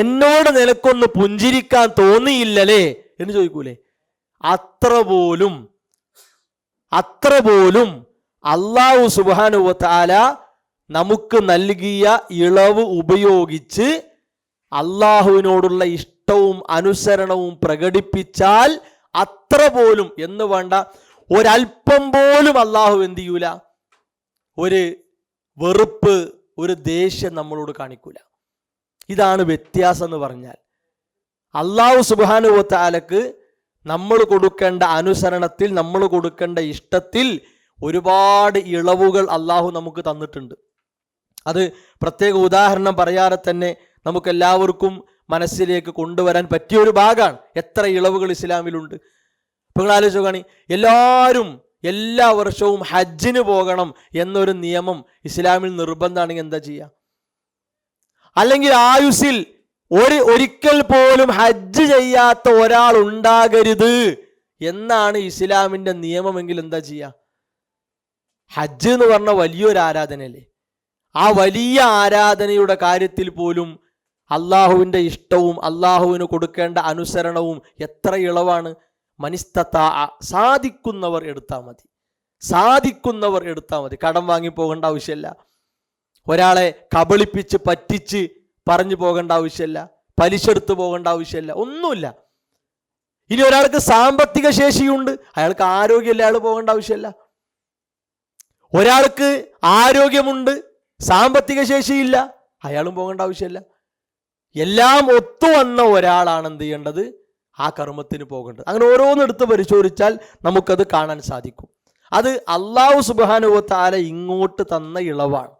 എന്നോട് നിനക്കൊന്ന് പുഞ്ചിരിക്കാൻ തോന്നിയില്ലല്ലേ എന്ന് ചോദിക്കൂലേ? അത്ര പോലും അല്ലാഹു സുബ്ഹാനഹു വ തആല നമുക്ക് നൽകിയ ഇളവ് ഉപയോഗിച്ച് അള്ളാഹുവിനോടുള്ള ഇഷ്ടവും അനുസരണവും പ്രകടിപ്പിച്ചാൽ അത്ര പോലും എന്ന് വേണ്ട, ഒരൽപ്പം പോലും അള്ളാഹു എന്ത് ചെയ്യൂല, ഒരു വെറുപ്പ്, ഒരു ദേഷ്യം നമ്മളോട് കാണിക്കൂല. ഇതാണ് വ്യത്യാസം എന്ന് പറഞ്ഞാൽ. അല്ലാഹു സുബ്ഹാനഹു വ തആലക്ക് നമ്മൾ കൊടുക്കേണ്ട അനുസരണത്തിൽ, നമ്മൾ കൊടുക്കേണ്ട ഇഷ്ടത്തിൽ ഒരുപാട് ഇളവുകൾ അള്ളാഹു നമുക്ക് തന്നിട്ടുണ്ട്. അത് പ്രത്യേക ഉദാഹരണം പറയാതെ തന്നെ നമുക്ക് എല്ലാവർക്കും മനസ്സിലേക്ക് കൊണ്ടുവരാൻ പറ്റിയ ഒരു ഭാഗമാണ്. എത്ര ഇളവുകൾ ഇസ്ലാമിലുണ്ട്. ഇപ്പോൾ നിങ്ങൾ ആലോചിച്ച് നോക്കുകയാണെങ്കിൽ എല്ലാവരും എല്ലാ വർഷവും ഹജ്ജിന് പോകണം എന്നൊരു നിയമം ഇസ്ലാമിൽ നിർബന്ധമാണെങ്കിൽ എന്താ ചെയ്യുക? അല്ലെങ്കിൽ ആയുസ്സിൽ ഒരിക്കൽ പോലും ഹജ്ജ് ചെയ്യാത്ത ഒരാൾ ഉണ്ടാകരുത് എന്നാണ് ഇസ്ലാമിൻ്റെ നിയമമെങ്കിൽ എന്താ ചെയ്യുക? ഹജ്ജ് എന്ന് പറഞ്ഞ വലിയൊരു ആരാധനയല്ലേ? ആ വലിയ ആരാധനയുടെ കാര്യത്തിൽ പോലും അള്ളാഹുവിൻ്റെ ഇഷ്ടവും അള്ളാഹുവിന് കൊടുക്കേണ്ട അനുസരണവും എത്ര ഇളവാണ്. മനിസ്തതാ, സാധിക്കുന്നവർ എടുത്താൽ മതി. കടം വാങ്ങി പോകേണ്ട ആവശ്യമില്ല. ഒരാളെ കബളിപ്പിച്ച് പറ്റിച്ച് പറഞ്ഞു പോകേണ്ട ആവശ്യമില്ല. പലിശ എടുത്ത് പോകേണ്ട ആവശ്യമില്ല. ഒന്നുമില്ല. ഇനി ഒരാൾക്ക് സാമ്പത്തിക ശേഷിയുണ്ട്, അയാൾക്ക് ആരോഗ്യമില്ല, അയാൾ പോകേണ്ട ആവശ്യമില്ല. ഒരാൾക്ക് ആരോഗ്യമുണ്ട്, സാമ്പത്തിക ശേഷിയില്ല, അയാളും പോകേണ്ട ആവശ്യമില്ല. എല്ലാം ഒത്തുവന്ന ഒരാളാണ് എന്ത് ചെയ്യേണ്ടത്? ആ കർമ്മത്തിന് പോകേണ്ടത്. അങ്ങനെ ഓരോന്നെടുത്ത് പരിശോധിച്ചാൽ നമുക്കത് കാണാൻ സാധിക്കും. അത് അല്ലാഹു സുബ്ഹാനഹു വ തആല ഇങ്ങോട്ട് തന്ന ഇളവാണ്.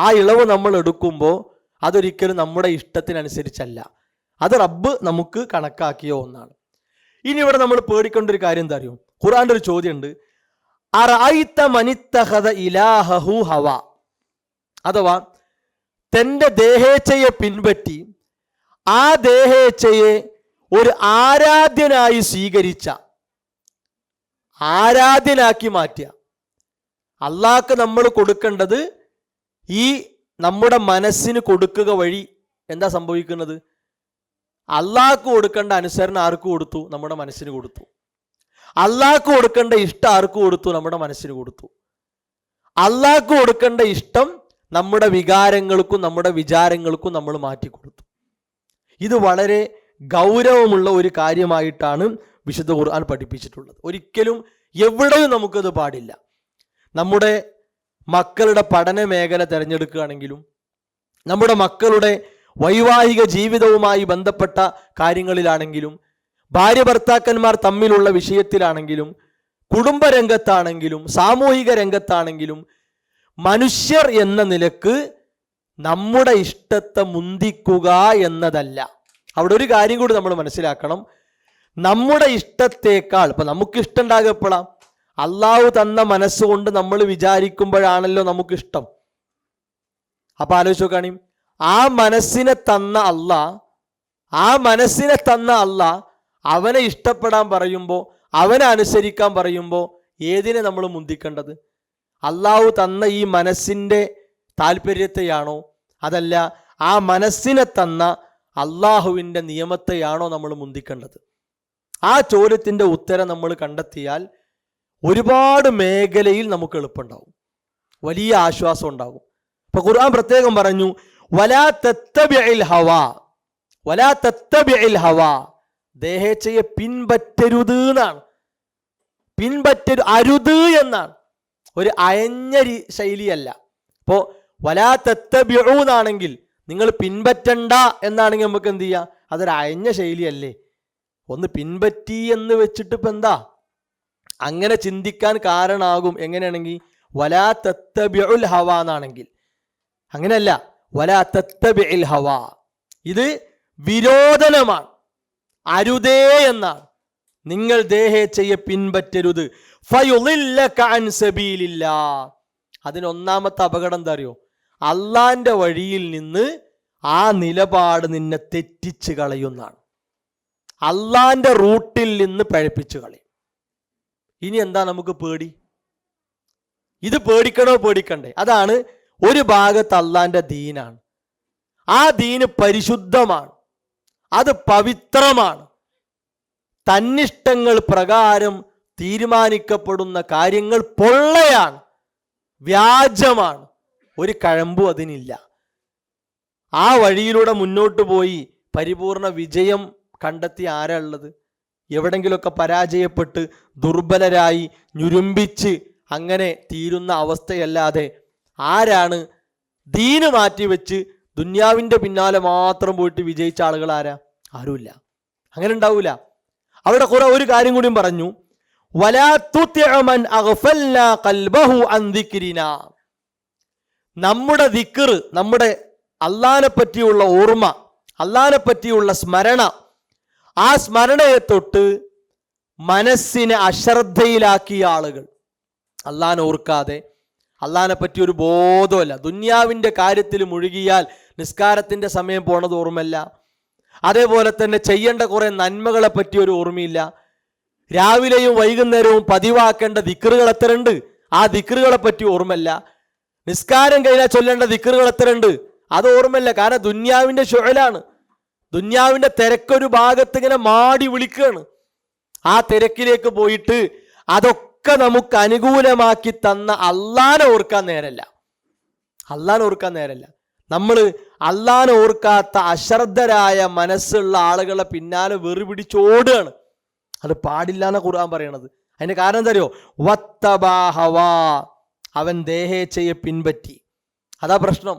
ആ ഇളവ് നമ്മൾ എടുക്കുമ്പോൾ അതൊരിക്കലും നമ്മുടെ ഇഷ്ടത്തിനനുസരിച്ചല്ല, അത് റബ്ബ് നമുക്ക് കണക്കാക്കിയ ഒന്നാണ്. ഇനി ഇവിടെ നമ്മൾ പേടിക്കേണ്ട ഒരു കാര്യം എന്താ അറിയോ? ഖുർആന്റെ ഒരു ചോദ്യമുണ്ട്, അറഅയ്ത മനിത്തഖദ ഇലാഹഹു ഹവ, അഥവാ തൻ്റെ ദേഹേച്ഛയെ പിൻപറ്റി ആ ദേഹേച്ഛയെ ഒരു ആരാധ്യനായി സ്വീകരിച്ച, ആരാധ്യനാക്കി മാറ്റിയ. അള്ളാഹ്ക്ക് നമ്മൾ കൊടുക്കേണ്ടത് ഈ നമ്മുടെ മനസ്സിന് കൊടുക്കുക വഴി എന്താ സംഭവിക്കുന്നത്? അള്ളാഹ്ക്ക് കൊടുക്കേണ്ട അനുസരണം ആർക്ക് കൊടുത്തു? നമ്മുടെ മനസ്സിന് കൊടുത്തു. അള്ളാഹ്ക്ക് കൊടുക്കേണ്ട ഇഷ്ടം ആർക്ക് കൊടുത്തു? നമ്മുടെ മനസ്സിന് കൊടുത്തു. അള്ളാഹ്ക്ക് കൊടുക്കേണ്ട ഇഷ്ടം നമ്മുടെ വികാരങ്ങൾക്കും നമ്മുടെ വിചാരങ്ങൾക്കും നമ്മൾ മാറ്റിക്കൊടുത്തു. ഇത് വളരെ ഗൗരവമുള്ള ഒരു കാര്യമായിട്ടാണ് വിശുദ്ധ ഖുർആൻ പഠിപ്പിച്ചിട്ടുള്ളത്. ഒരിക്കലും എവിടെയും നമുക്കത് പാടില്ല. നമ്മുടെ മക്കളുടെ പഠന മേഖല തിരഞ്ഞെടുക്കുകയാണെങ്കിലും, നമ്മുടെ മക്കളുടെ വൈവാഹിക ജീവിതവുമായി ബന്ധപ്പെട്ട കാര്യങ്ങളിലാണെങ്കിലും, ഭാര്യ ഭർത്താക്കന്മാർ തമ്മിലുള്ള വിഷയത്തിലാണെങ്കിലും, കുടുംബരംഗത്താണെങ്കിലും, സാമൂഹിക രംഗത്താണെങ്കിലും, മനുഷ്യർ എന്ന നിലക്ക് നമ്മുടെ ഇഷ്ടത്തെ മുന്തിക്കുക എന്നതല്ല. അവിടെ ഒരു കാര്യം കൂടി നമ്മൾ മനസ്സിലാക്കണം. നമ്മുടെ ഇഷ്ടത്തേക്കാൾ, ഇപ്പം നമുക്ക് ഇഷ്ടം ഉണ്ടാകപ്പെടാം, അള്ളാഹു തന്ന മനസ്സുകൊണ്ട് നമ്മൾ വിചാരിക്കുമ്പോഴാണല്ലോ നമുക്കിഷ്ടം. അപ്പം ആലോചിച്ച് നോക്കുകയാണെങ്കിൽ ആ മനസ്സിനെ തന്ന അള്ളാഹ് അവനെ ഇഷ്ടപ്പെടാൻ പറയുമ്പോൾ, അവനെ അനുസരിക്കാൻ പറയുമ്പോൾ ഏതിനെ നമ്മൾ മുന്തിക്കേണ്ടത്? അള്ളാഹു തന്ന ഈ മനസ്സിൻ്റെ താല്പര്യത്തെയാണോ, അതല്ല ആ മനസ്സിനെ തന്ന അള്ളാഹുവിൻ്റെ നിയമത്തെയാണോ നമ്മൾ മുന്തിക്കേണ്ടത്? ആ ചോദ്യത്തിൻ്റെ ഉത്തരം നമ്മൾ കണ്ടെത്തിയാൽ ഒരുപാട് മേഖലയിൽ നമുക്ക് എളുപ്പമുണ്ടാവും, വലിയ ആശ്വാസം ഉണ്ടാകും. ഇപ്പൊ ഖുർആൻ പ്രത്യേകം പറഞ്ഞു, വലാ തത്തബിഇൽ ഹവാ, ദേഹേച്ഛയെ പിൻപറ്റരുത് എന്നാണ്. അരുത് എന്നാണ്, ഒരു അയഞ്ഞ ശൈലിയല്ല. ഇപ്പോ വലാ തത്തബിഉ എന്നാണെങ്കിൽ നിങ്ങൾ പിൻപറ്റണ്ട എന്നാണെങ്കിൽ നമുക്ക് എന്ത് ചെയ്യാം? അതൊരു അയഞ്ഞ ശൈലിയല്ലേ? ഒന്ന് പിൻപറ്റി എന്ന് വെച്ചിട്ട് ഇപ്പം എന്താ? അങ്ങനെ ചിന്തിക്കാൻ കാരണമാകും. എങ്ങനെയാണെങ്കിൽ വലാ തത്തബിഉൽ ഹവ എന്നാണെങ്കിൽ അങ്ങനെയല്ല, വലാ തത്തബിഇൽ ഹവ, ഇത് വിരോധനമാണ്, അരുതേ എന്നാണ്. നിങ്ങൾ ദേഹേച്ഛയെ പിൻപറ്റരുത്. ഫയുളില്ലക അൻ സബീലില്ലാ, അതിനൊന്നാമത്തെ അപകടം എന്താ അറിയോ? അള്ളാന്റെ വഴിയിൽ നിന്ന് ആ നിലപാട് നിന്നെ തെറ്റിച്ച് കളയുന്നതാണ്. അള്ളാന്റെ റൂട്ടിൽ നിന്ന് പഴപ്പിച്ച് കളയും. ഇനി എന്താ നമുക്ക് പേടി? ഇത് പേടിക്കണോ പേടിക്കണ്ടേ? അതാണ് ഒരു ഭാഗത്ത് അള്ളാന്റെ ദീനാണ്. ആ ദീന് പരിശുദ്ധമാണ്, അത് പവിത്രമാണ്. തന്നിഷ്ടങ്ങൾ പ്രകാരം തീരുമാനിക്കപ്പെടുന്ന കാര്യങ്ങൾ പൊള്ളയാണ്, വ്യാജമാണ്, ഒരു കഴമ്പും അതിനില്ല. ആ വഴിയിലൂടെ മുന്നോട്ട് പോയി പരിപൂർണ വിജയം കണ്ടെത്തി ആരാ ഉള്ളത്? എവിടെങ്കിലുമൊക്കെ പരാജയപ്പെട്ട് ദുർബലരായി ഞുരുമ്പിച്ച് അങ്ങനെ തീരുന്ന അവസ്ഥയല്ലാതെ ആരാണ് ദീന് മാറ്റിവെച്ച് ദുന്യാവിൻ്റെ പിന്നാലെ മാത്രം പോയിട്ട് വിജയിച്ച ആളുകൾ ആരാ? ആരുമില്ല. അങ്ങനെ ഉണ്ടാവൂല. അവിടെ കുറെ ഒരു കാര്യം കൂടിയും പറഞ്ഞു, വലാ തുതിഅ മൻ അഗ്ഫൽനാ ഖൽബഹു അൻ ദിക്രിനാ. നമ്മുടെ ദിക്ർ, നമ്മുടെ അള്ളാനെ പറ്റിയുള്ള ഓർമ്മ, അള്ളാനെ പറ്റിയുള്ള സ്മരണ, ആ സ്മരണയെ തൊട്ട് മനസ്സിനെ അശ്രദ്ധയിലാക്കിയ ആളുകൾ, അള്ളാനെ ഓർക്കാതെ, അള്ളാനെ പറ്റി ഒരു ബോധമല്ല, ദുന്യാവിൻ്റെ കാര്യത്തിൽ മുഴുകിയാൽ നിസ്കാരത്തിൻ്റെ സമയം പോണത് ഓർമ്മയില്ല, അതേപോലെ തന്നെ ചെയ്യേണ്ട കുറെ നന്മകളെ പറ്റി ഒരു ഓർമ്മയില്ല, രാവിലെയും വൈകുന്നേരവും പതിവാക്കേണ്ട ദിക്റുകൾ എത്രയുണ്ട്, ആ ദിക്റുകളെ പറ്റി ഓർമ്മയില്ല, നിസ്കാരം കഴിഞ്ഞാൽ ചൊല്ലേണ്ട ദിക്റുകൾ എത്രയുണ്ട്, അത് ഓർമ്മയില്ല. കാരണം ദുന്യാവിൻ്റെ ശുഅലാണ്, ദുന്യാവിൻ്റെ തിരക്കൊരു ഭാഗത്ത് ഇങ്ങനെ മാടി വിളിക്കുകയാണ്. ആ തിരക്കിലേക്ക് പോയിട്ട് അതൊക്കെ നമുക്ക് അനുകൂലമാക്കി തന്ന അള്ളാനെ ഓർക്കാൻ നേരല്ല, അള്ളാനെ ഓർക്കാൻ നേരല്ല. നമ്മൾ അള്ളാനെ ഓർക്കാത്ത അശ്രദ്ധരായ മനസ്സുള്ള ആളുകളെ പിന്നാലെ വെറു പിടിച്ചോടുകയാണ്. അത് പാടില്ല എന്ന ഖുർആൻ പറയണത്. അതിന്റെ കാരണം എന്താ അറിയോ? വത്തബാ ഹവാ, അവൻ ദേഹേച്ഛയെ പിൻപറ്റി. അതാ പ്രശ്നം.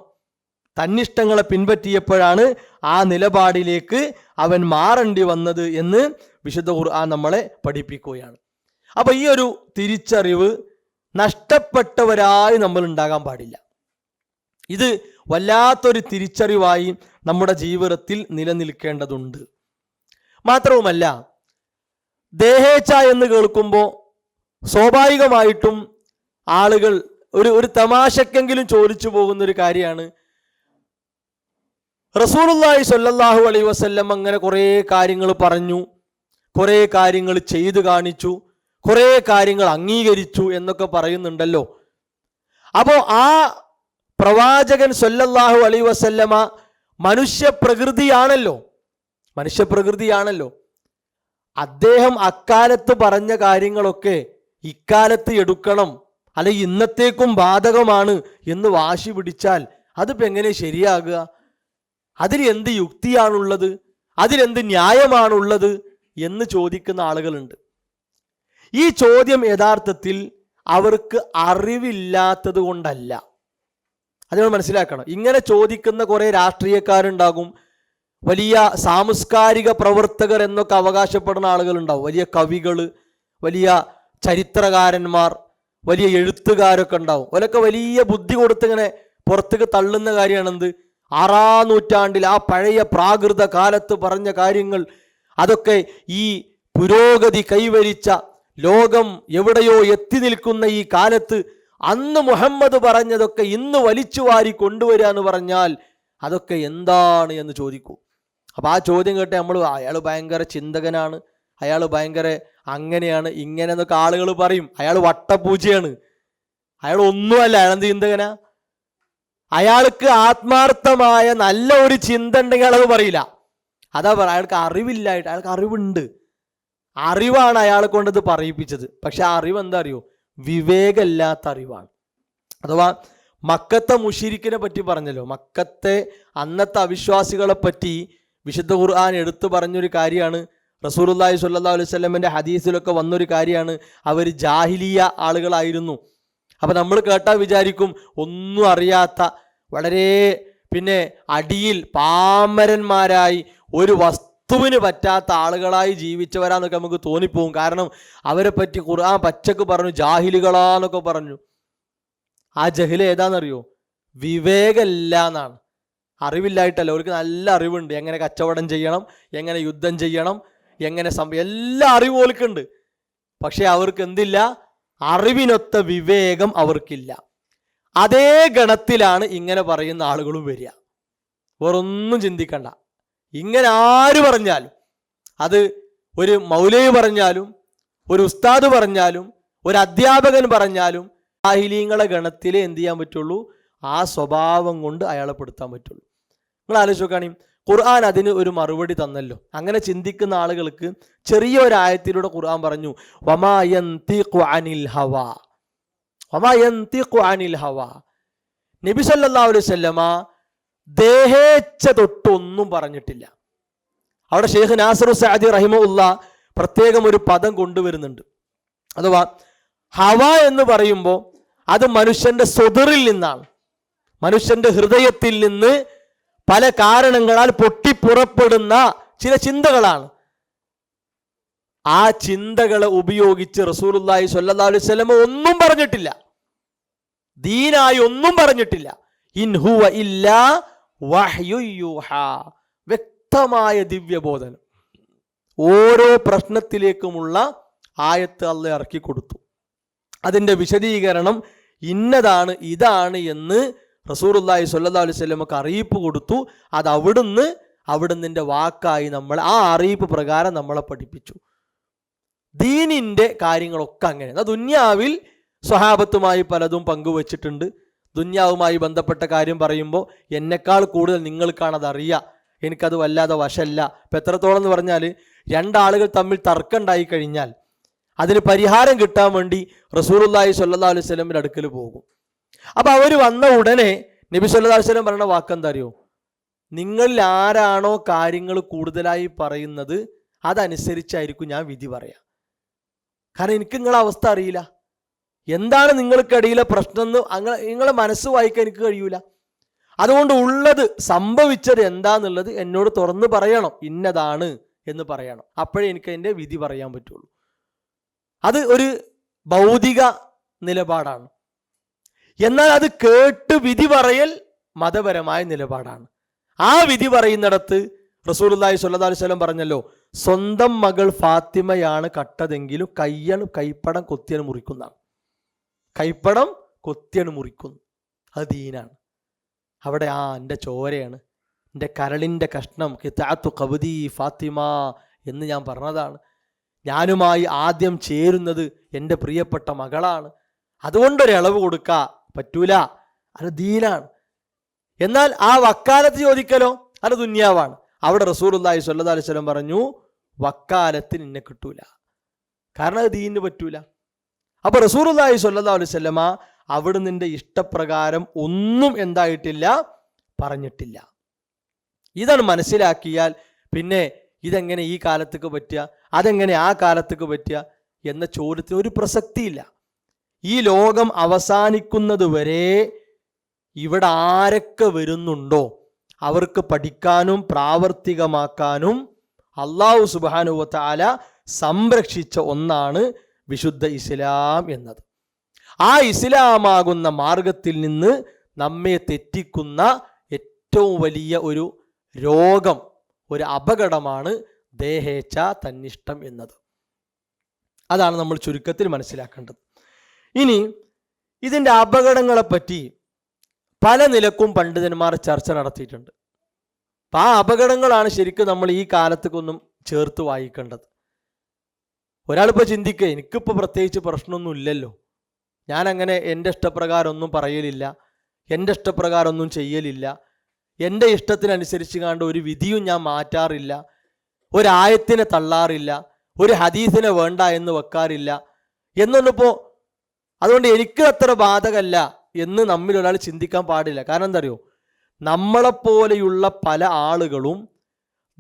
തന്നിഷ്ടങ്ങളെ പിൻപറ്റിയപ്പോഴാണ് ആ നിലപാടിലേക്ക് അവൻ മാറേണ്ടി വന്നത് എന്ന് വിശുദ്ധ ഖുർആൻ നമ്മളെ പഠിപ്പിക്കുകയാണ്. അപ്പൊ ഈ ഒരു തിരിച്ചറിവ് നഷ്ടപ്പെട്ടവരായി നമ്മൾ ഉണ്ടാകാൻ പാടില്ല. ഇത് വല്ലാത്തൊരു തിരിച്ചറിവായി നമ്മുടെ ജീവിതത്തിൽ നിലനിൽക്കേണ്ടതുണ്ട്. മാത്രവുമല്ല, ദേഹേച്ഛ എന്ന് കേൾക്കുമ്പോൾ സ്വാഭാവികമായിട്ടും ആളുകൾ ഒരു തമാശക്കെങ്കിലും ചോദിച്ചു പോകുന്നൊരു കാര്യമാണ്, റസൂലുള്ളാഹി സ്വല്ലല്ലാഹു അലൈഹി വസല്ലം അങ്ങനെ കുറേ കാര്യങ്ങൾ പറഞ്ഞു, കുറേ കാര്യങ്ങൾ ചെയ്തു കാണിച്ചു, കുറേ കാര്യങ്ങൾ അംഗീകരിച്ചു എന്നൊക്കെ പറയുന്നുണ്ടല്ലോ. അപ്പോൾ ആ പ്രവാചകൻ സ്വല്ലല്ലാഹു അലൈഹി വസല്ലമ മനുഷ്യപ്രകൃതിയാണല്ലോ. അദ്ദേഹം അക്കാലത്ത് പറഞ്ഞ കാര്യങ്ങളൊക്കെ ഇക്കാലത്ത് എടുക്കണം, അല്ലെങ്കിൽ ഇന്നത്തേക്കും ബാധകമാണ് എന്ന് വാശി പിടിച്ചാൽ അതിപ്പോൾ എങ്ങനെ ശരിയാകുക? അതിന് എന്ത് യുക്തിയാണുള്ളത്, അതിനെന്ത് ന്യായമാണുള്ളത് എന്ന് ചോദിക്കുന്ന ആളുകളുണ്ട്. ഈ ചോദ്യം യഥാർത്ഥത്തിൽ അവർക്ക് അറിവില്ലാത്തത് കൊണ്ടല്ല. അത് നമ്മൾ മനസ്സിലാക്കണം. ഇങ്ങനെ ചോദിക്കുന്ന കുറേ രാഷ്ട്രീയക്കാരുണ്ടാകും, വലിയ സാംസ്കാരിക പ്രവർത്തകർ എന്നൊക്കെ അവകാശപ്പെടുന്ന ആളുകളുണ്ടാവും, വലിയ കവികൾ, വലിയ ചരിത്രകാരന്മാർ, വലിയ എഴുത്തുകാരൊക്കെ ഉണ്ടാവും. അവരൊക്കെ വലിയ ബുദ്ധി കൊടുത്തിങ്ങനെ പുറത്തേക്ക് തള്ളുന്ന കാര്യമാണെന്ത്, 6-ാം നൂറ്റാണ്ടിൽ ആ പഴയ പ്രാകൃത കാലത്ത് പറഞ്ഞ കാര്യങ്ങൾ, അതൊക്കെ ഈ പുരോഗതി കൈവരിച്ച ലോകം എവിടെയോ എത്തി നിൽക്കുന്ന ഈ കാലത്ത് അന്ന് മുഹമ്മദ് പറഞ്ഞതൊക്കെ ഇന്ന് വലിച്ചു വാരി കൊണ്ടുവരിക എന്ന് പറഞ്ഞാൽ അതൊക്കെ എന്താണ് എന്ന് ചോദിക്കൂ. അപ്പം ആ ചോദ്യം കേട്ട് നമ്മൾ അയാൾ ഭയങ്കര ചിന്തകനാണ്, അയാൾ ഭയങ്കര അങ്ങനെയാണ് ഇങ്ങനെ എന്നൊക്കെ ആളുകൾ പറയും. അയാൾ വട്ടപൂജയാണ്, അയാൾ ഒന്നുമല്ല, അയാൾ എന്ത് ചിന്തകനാ? അയാൾക്ക് ആത്മാർത്ഥമായ നല്ല ഒരു ചിന്ത ഉണ്ടെങ്കിൽ അയാളത് പറയില്ല. അതാ അയാൾക്ക് അറിവില്ലായിട്ട്, അയാൾക്ക് അറിവുണ്ട്, അറിവാണ് അയാളെ കൊണ്ടത് പറയിപ്പിച്ചത്. പക്ഷെ ആ അറിവ് എന്താ അറിയോ? വിവേകമില്ലാത്ത അറിവാണ്. അഥവാ മക്കത്തെ മുശിരിക്കിനെ പറ്റി പറഞ്ഞല്ലോ, മക്കത്തെ അന്നത്തെ അവിശ്വാസികളെ പറ്റി വിശുദ്ധ ഖുർആൻ എടുത്തു പറഞ്ഞൊരു കാര്യമാണ്. റസൂലുള്ളാഹി സ്വല്ലല്ലാഹു അലൈഹി വസല്ലമയുടെ ഹദീസിലൊക്കെ വന്നൊരു കാര്യമാണ്, അവർ ജാഹിലിയ ആളുകളായിരുന്നു. അപ്പം നമ്മൾ കേട്ടാൽ വിചാരിക്കും ഒന്നും അറിയാത്ത, വളരെ അടിയിൽ പാമരന്മാരായി ഒരു വസ്തുവിന് പറ്റാത്ത ആളുകളായി ജീവിച്ചവരാന്നൊക്കെ നമുക്ക് തോന്നിപ്പോവും. കാരണം അവരെ പറ്റി ഖുർആൻ പച്ചക്ക് പറഞ്ഞു, ജാഹിലുകളാന്നൊക്കെ പറഞ്ഞു. ആ ജഹില ഏതാണെന്നറിയോ? വിവേകമില്ല എന്നാണ്. അറിവില്ലായിട്ടല്ല, അവർക്ക് നല്ല അറിവുണ്ട്. എങ്ങനെ കച്ചവടം ചെയ്യണം, എങ്ങനെ യുദ്ധം ചെയ്യണം, എങ്ങനെ എല്ലാ അറിവും ഓൽക്കുണ്ട്. പക്ഷെ അവർക്ക് എന്തില്ല? അറിവിനൊത്ത വിവേകം അവർക്കില്ല. അതേ ഗണത്തിലാണ് ഇങ്ങനെ പറയുന്ന ആളുകളും വരിക. വേറൊന്നും ചിന്തിക്കണ്ട. ഇങ്ങനെ ആര് പറഞ്ഞാലും, അത് ഒരു മൗലവി പറഞ്ഞാലും ഒരു ഉസ്താദ് പറഞ്ഞാലും ഒരു അധ്യാപകൻ പറഞ്ഞാലും ജാഹിലീങ്ങളെ ഗണത്തിലേ എന്ത് ചെയ്യാൻ പറ്റുള്ളൂ, ആ സ്വഭാവം കൊണ്ട് അയാളെ പെടുത്താൻ പറ്റുള്ളൂ. നിങ്ങൾ ആലോചിച്ച് നോക്കുകയാണെങ്കിൽ ഖുർആൻ അതിന് ഒരു മറുപടി തന്നല്ലോ. അങ്ങനെ ചിന്തിക്കുന്ന ആളുകൾക്ക് ചെറിയൊരായത്തിലൂടെ ഖുർആൻ പറഞ്ഞു വമാ യന്തിഖു അനിൽ ഹവാ, വമാ യന്തിഖു അനിൽ ഹവാ. നബി സല്ലല്ലാഹു അലൈഹി വസല്ലമ ദേഹേച്ഛ തൊട്ടൊന്നും പറഞ്ഞിട്ടില്ല. അവിടെ ഷെയ്ഖ് നാസിർ സഅദി റഹിമഹുല്ലാഹ് പ്രത്യേകം ഒരു പദം കൊണ്ടുവരുന്നുണ്ട്. അഥവാ ഹവ എന്ന് പറയുമ്പോൾ അത് മനുഷ്യന്റെ സ്വദറിൽ നിന്നാണ്, മനുഷ്യന്റെ ഹൃദയത്തിൽ നിന്ന് പല കാരണങ്ങളാൽ പൊട്ടിപ്പുറപ്പെടുന്ന ചില ചിന്തകളാണ്. ആ ചിന്തകളെ ഉപയോഗിച്ച് റസൂലുള്ളാഹി സ്വല്ലല്ലാഹു അലൈഹി വസല്ലം ഒന്നും പറഞ്ഞിട്ടില്ല, ദീനായി ഒന്നും പറഞ്ഞിട്ടില്ല. ഇൻ ഹുവ ഇല്ലാ വഹ്യു യൂഹാ, വ്യക്തമായ ദിവ്യബോധനം. ഓരോ പ്രശ്നത്തിലേക്കുമുള്ള ആയത്ത് അല്ലാഹ് ഇറക്കി കൊടുത്തു. അതിൻ്റെ വിശദീകരണം ഇന്നതാണ്, ഇതാണ് എന്ന് റസൂലുള്ളാഹി സ്വല്ലല്ലാഹു അലൈഹി വസല്ലമക്ക് അറിയിപ്പ് കൊടുത്തു. അത് അവിടുന്നിൻ്റെ വാക്കായി നമ്മൾ ആ അറിയിപ്പ് പ്രകാരം നമ്മളെ പഠിപ്പിച്ചു. ദീനിൻ്റെ കാര്യങ്ങളൊക്കെ അങ്ങനെ. എന്നാൽ ദുന്യാവിൽ സ്വഹാബത്തുമായി പലതും പങ്കുവച്ചിട്ടുണ്ട്. ദുന്യാവുമായി ബന്ധപ്പെട്ട കാര്യം പറയുമ്പോൾ എന്നെക്കാൾ കൂടുതൽ നിങ്ങൾക്കാണത് അറിയുക, എനിക്കത് വല്ലാതെ വശമല്ല. ഇപ്പം എത്രത്തോളം എന്ന് പറഞ്ഞാൽ രണ്ടാളുകൾ തമ്മിൽ തർക്കം ഉണ്ടായി കഴിഞ്ഞാൽ അതിന് പരിഹാരം കിട്ടാൻ വേണ്ടി റസൂലുള്ളാഹി സ്വല്ലല്ലാഹു അലൈഹി വസല്ലമിന്റെ അടുക്കൽ പോകും. അപ്പം അവർ വന്ന ഉടനെ നബി സല്ലല്ലാഹു അലൈഹി വസല്ലം പറയുന്ന വാക്കെന്താ അറിയോ? നിങ്ങളിൽ ആരാണോ കാര്യങ്ങൾ കൂടുതലായി പറയുന്നത് അതനുസരിച്ചായിരിക്കും ഞാൻ വിധി പറയാം. കാരണം എനിക്ക് നിങ്ങളെ അവസ്ഥ അറിയില്ല, എന്താണ് നിങ്ങൾക്കിടയിലെ പ്രശ്നം എന്ന് നിങ്ങളെ മനസ്സ് വായിക്കാൻ എനിക്ക് കഴിയൂല. അതുകൊണ്ട് ഉള്ളത് സംഭവിച്ചത് എന്താന്നുള്ളത് എന്നോട് തുറന്ന് പറയണം, ഇന്നതാണ് എന്ന് പറയണം. അപ്പോഴേ എനിക്ക് അതിൻ്റെ വിധി പറയാൻ പറ്റുള്ളൂ. അത് ഒരു ഭൗതിക നിലപാടാണ്. എന്നാൽ അത് കേട്ട് വിധി പറയൽ മതപരമായ നിലപാടാണ്. ആ വിധി പറയുന്നിടത്ത് റസൂലുള്ളാഹി സ്വല്ലല്ലാഹു അലൈഹി വസല്ലം പറഞ്ഞല്ലോ, സ്വന്തം മകൾ ഫാത്തിമയാണ് കട്ടതെങ്കിലും കൈപ്പടം കൊത്തിയാണ് മുറിക്കുന്നതാണ്. കൈപ്പടം കൊത്തിയാണ് മുറിക്കുന്നു. അത് ദീനാണ്. അവിടെ എൻ്റെ ചോരയാണ്, എൻ്റെ കരളിൻ്റെ കഷ്ണം, ഖിതാത്തു ഖബ്ദി ഫാത്തിമ എന്ന് ഞാൻ പറഞ്ഞതാണ്. ഞാനുമായി ആദ്യം ചേരുന്നത് എൻ്റെ പ്രിയപ്പെട്ട മകളാണ്. അതുകൊണ്ടൊരളവ് കൊടുക്കാൻ പറ്റൂല, അത് ദീനാണ്. എന്നാൽ ആ വക്കാലത്ത് ചോദിക്കലോ അത് ദുന്യാവാണ്. അവിടെ റസൂലുള്ളാഹി സ്വല്ലല്ലാഹു അലൈഹി വസല്ലം പറഞ്ഞു വക്കാലത്തിന് എന്നെ കിട്ടൂല, കാരണം അത് ദീനിന് പറ്റൂല. അപ്പൊ റസൂലുള്ളാഹി സ്വല്ലല്ലാഹു അലൈഹി വസല്ലമ അവിടുന്ന് ഇഷ്ടപ്രകാരം ഒന്നും എന്തായിട്ടില്ല, പറഞ്ഞിട്ടില്ല. ഇതാണ് മനസ്സിലാക്കിയാൽ പിന്നെ ഇതെങ്ങനെ ഈ കാലത്തേക്ക് പറ്റുക, അതെങ്ങനെ ആ കാലത്തേക്ക് പറ്റുക എന്ന ചോദ്യത്തിന് ഒരു പ്രസക്തിയില്ല. ഈ ലോകം അവസാനിക്കുന്നത് വരെ ഇവിടെ ആരൊക്കെ വരുന്നുണ്ടോ അവർക്ക് പഠിക്കാനും പ്രാവർത്തികമാക്കാനും അല്ലാഹു സുബ്ഹാനഹു വ തആല സംരക്ഷിച്ച ഒന്നാണ് വിശുദ്ധ ഇസ്ലാം എന്നത്. ആ ഇസ്ലാമാകുന്ന മാർഗത്തിൽ നിന്ന് നമ്മെ തെറ്റിക്കുന്ന ഏറ്റവും വലിയ ഒരു രോഗം, ഒരു അപകടമാണ് ദേഹേച്ഛ, തന്നിഷ്ടം എന്നത്. അതാണ് നമ്മൾ ചുരുക്കത്തിൽ മനസ്സിലാക്കേണ്ടത്. ഇനി ഇതിൻ്റെ അപകടങ്ങളെപ്പറ്റി പല നിലക്കും പണ്ഡിതന്മാർ ചർച്ച നടത്തിയിട്ടുണ്ട്. അപ്പം ആ അപകടങ്ങളാണ് ശരിക്കും നമ്മൾ ഈ കാലത്തേക്കൊന്നും ചേർത്ത് വായിക്കേണ്ടത്. ഒരാളിപ്പോൾ ചിന്തിക്കുക, എനിക്കിപ്പോൾ പ്രത്യേകിച്ച് പ്രശ്നമൊന്നും ഇല്ലല്ലോ, ഞാനങ്ങനെ എൻ്റെ ഇഷ്ടപ്രകാരം ഒന്നും പറയലില്ല, എൻ്റെ ഇഷ്ടപ്രകാരം ഒന്നും ചെയ്യലില്ല, എൻ്റെ ഇഷ്ടത്തിനനുസരിച്ച് കണ്ട് ഒരു വിധിയും ഞാൻ മാറ്റാറില്ല, ഒരായത്തിനെ തള്ളാറില്ല, ഒരു ഹദീസിനെ വേണ്ട എന്ന് വെക്കാറില്ല എന്നൊന്നിപ്പോൾ, അതുകൊണ്ട് എനിക്ക് അത്ര ബാധകമല്ല എന്ന് നമ്മിൽ ഒരാൾ ചിന്തിക്കാൻ പാടില്ല. കാരണം എന്താ അറിയോ, നമ്മളെപ്പോലെയുള്ള പല ആളുകളും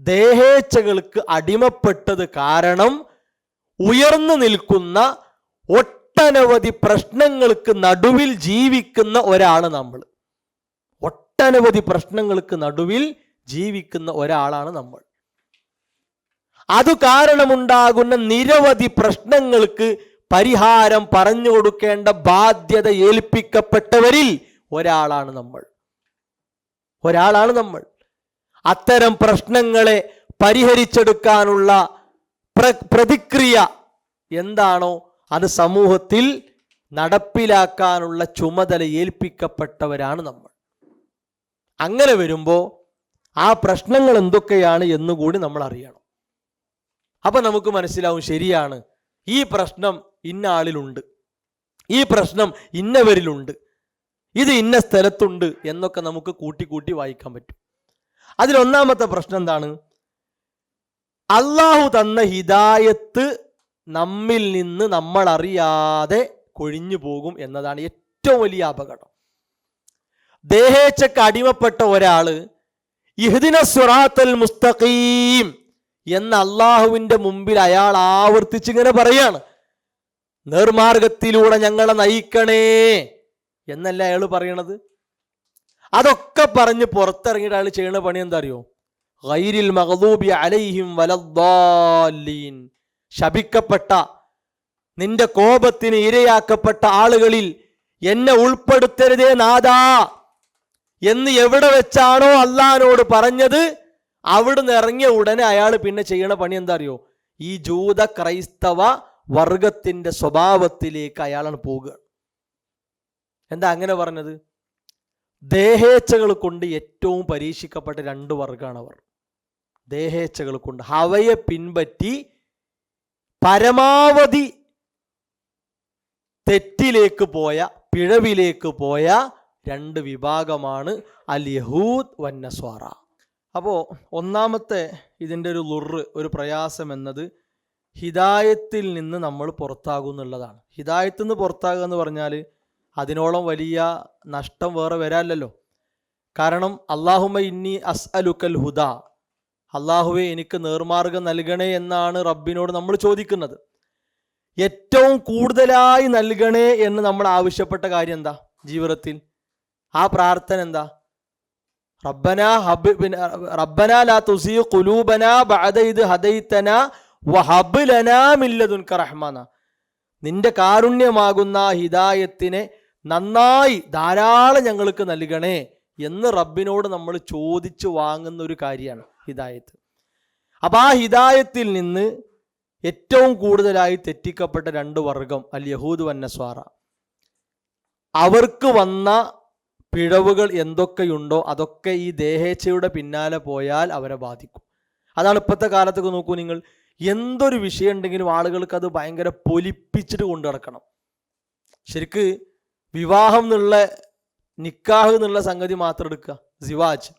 ദേഹേച്ഛകൾക്ക് അടിമപ്പെട്ടത് കാരണം ഉയർന്നു നിൽക്കുന്ന ഒട്ടനവധി പ്രശ്നങ്ങൾക്ക് നടുവിൽ ജീവിക്കുന്ന ഒരാളാണ് നമ്മൾ. ഒട്ടനവധി പ്രശ്നങ്ങൾക്ക് നടുവിൽ ജീവിക്കുന്ന ഒരാളാണ് നമ്മൾ. അത് കാരണമുണ്ടാകുന്ന നിരവധി പ്രശ്നങ്ങൾക്ക് പരിഹാരം പറഞ്ഞു കൊടുക്കേണ്ട ബാധ്യത ഏൽപ്പിക്കപ്പെട്ടവരിൽ ഒരാളാണ് നമ്മൾ. അത്തരം പ്രശ്നങ്ങളെ പരിഹരിച്ചെടുക്കാനുള്ള പ്രതിക്രിയ എന്താണോ അത് സമൂഹത്തിൽ നടപ്പിലാക്കാനുള്ള ചുമതല ഏൽപ്പിക്കപ്പെട്ടവരാണ് നമ്മൾ. അങ്ങനെ വരുമ്പോൾ ആ പ്രശ്നങ്ങൾ എന്തൊക്കെയാണ് എന്നുകൂടി നമ്മൾ അറിയണം. അപ്പം നമുക്ക് മനസ്സിലാവും, ശരിയാണ്, ഈ പ്രശ്നം ഇന്ന ആളിലുണ്ട്, ഈ പ്രശ്നം ഇന്നവരിലുണ്ട്, ഇത് ഇന്ന സ്ഥലത്തുണ്ട് എന്നൊക്കെ നമുക്ക് കൂട്ടി കൂട്ടി വായിക്കാൻ പറ്റും. അതിലൊന്നാമത്തെ പ്രശ്നം എന്താണ്? അള്ളാഹു തന്ന ഹിദായത്ത് നമ്മിൽ നിന്ന് നമ്മൾ അറിയാതെ കൊഴിഞ്ഞു പോകും എന്നതാണ് ഏറ്റവും വലിയ അപകടം. ദേഹേച്ഛക്ക് അടിമപ്പെട്ട ഒരാള് ഇഹ്ദിന സിറാത്തൽ മുസ്തഖീം എന്ന അള്ളാഹുവിന്റെ മുമ്പിൽ അയാൾ ആവർത്തിച്ചിങ്ങനെ പറയാണ്, നേർമാർഗത്തിലൂടെ ഞങ്ങളെ നയിക്കണേ എന്നല്ല അയാൾ പറയണത്. അതൊക്കെ പറഞ്ഞ് പുറത്തിറങ്ങിയിട്ട് അയാൾ ചെയ്യുന്ന പണി എന്താ അറിയോ? ഗൈരിൽ മഗ്ദൂബി അലൈഹിം വലദ്ദാലീൻ, ശപിക്കപ്പെട്ട, നിന്റെ കോപത്തിന് ഇരയാക്കപ്പെട്ട ആളുകളിൽ എന്നെ ഉൾപ്പെടുത്തരുതേ നാദാ എന്ന് എവിടെ വെച്ചാണോ അള്ളാഹിനോട് പറഞ്ഞത്, അവിടുന്ന് ഇറങ്ങിയ ഉടനെ അയാൾ പിന്നെ ചെയ്യണ പണി എന്താ അറിയോ? ഈ ജൂത ക്രൈസ്തവ വർഗത്തിന്റെ സ്വഭാവത്തിലേക്ക് അയാളാണ് പോകുക. എന്താ അങ്ങനെ പറഞ്ഞത്? ദേഹേച്ഛകൾ കൊണ്ട് ഏറ്റവും പരീക്ഷിക്കപ്പെട്ട രണ്ട് വർഗമാണ് അവർ. ദേഹേച്ഛകൾ കൊണ്ട് ഹവയെ പിൻപറ്റി പരമാവധി തെറ്റിലേക്ക് പോയ, പിഴവിലേക്ക് പോയ രണ്ട് വിഭാഗമാണ് അൽ യഹൂദ് വന്നസ്വാറ. അപ്പോൾ ഒന്നാമത്തെ ഇതിൻ്റെ ഒരു ലുറ്, ഒരു പ്രയാസം എന്നത് ഹിദായത്തിൽ നിന്ന് നമ്മൾ പുറത്താകുന്നുള്ളതാണ്. ഹിദായത്തിൽ നിന്ന് പുറത്താകുക എന്ന് പറഞ്ഞാൽ അതിനോളം വലിയ നഷ്ടം വേറെ വരാമല്ലോ. കാരണം അല്ലാഹുമ്മ ഇന്നി അസ്അലുക്കൽ ഹുദ, അള്ളാഹുവെ എനിക്ക് നേർമാർഗം നൽകണേ എന്നാണ് റബ്ബിനോട് നമ്മൾ ചോദിക്കുന്നത്. ഏറ്റവും കൂടുതലായി നൽകണേ എന്ന് നമ്മൾ ആവശ്യപ്പെട്ട കാര്യം എന്താ ജീവിതത്തിൽ? ആ പ്രാർത്ഥന എന്താ? റബ്ബനാ ലാ തുസീ ഖുലൂബനാ ബഅദ ഇദ് ഹദൈതനാ വഹബ് ലനാ മിൻ ലദുൻക റഹ്മന, നിന്റെ കാരുണ്യമാകുന്ന ഹിദായത്തിനെ നന്നായി ധാരാളം ഞങ്ങൾക്ക് നൽകണേ എന്ന് റബ്ബിനോട് നമ്മൾ ചോദിച്ചു വാങ്ങുന്ന ഒരു കാര്യമാണ് ഹിദായത്ത്. അപ്പം ആ ഹിദായത്തിൽ നിന്ന് ഏറ്റവും കൂടുതലായി തെറ്റിക്കപ്പെട്ട രണ്ട് വർഗം അൽ യഹൂദ് വന്നസ്വാറ. അവർക്ക് വന്ന പിഴവുകൾ എന്തൊക്കെയുണ്ടോ അതൊക്കെ ഈ ദേഹേച്ഛയുടെ പിന്നാലെ പോയാൽ അവരെ ബാധിക്കും. അതാണ് ഇപ്പോഴത്തെ കാലത്തൊക്കെ നോക്കൂ നിങ്ങൾ, എന്തൊരു വിഷയം ഉണ്ടെങ്കിലും ആളുകൾക്ക് അത് ഭയങ്കര പൊലിപ്പിച്ചിട്ട് കൊണ്ടു നടക്കണം. ശരിക്ക് വിവാഹം എന്നുള്ള, നിക്കാഹ് എന്നുള്ള സംഗതി മാത്രം എടുക്കുക, സിവാജ്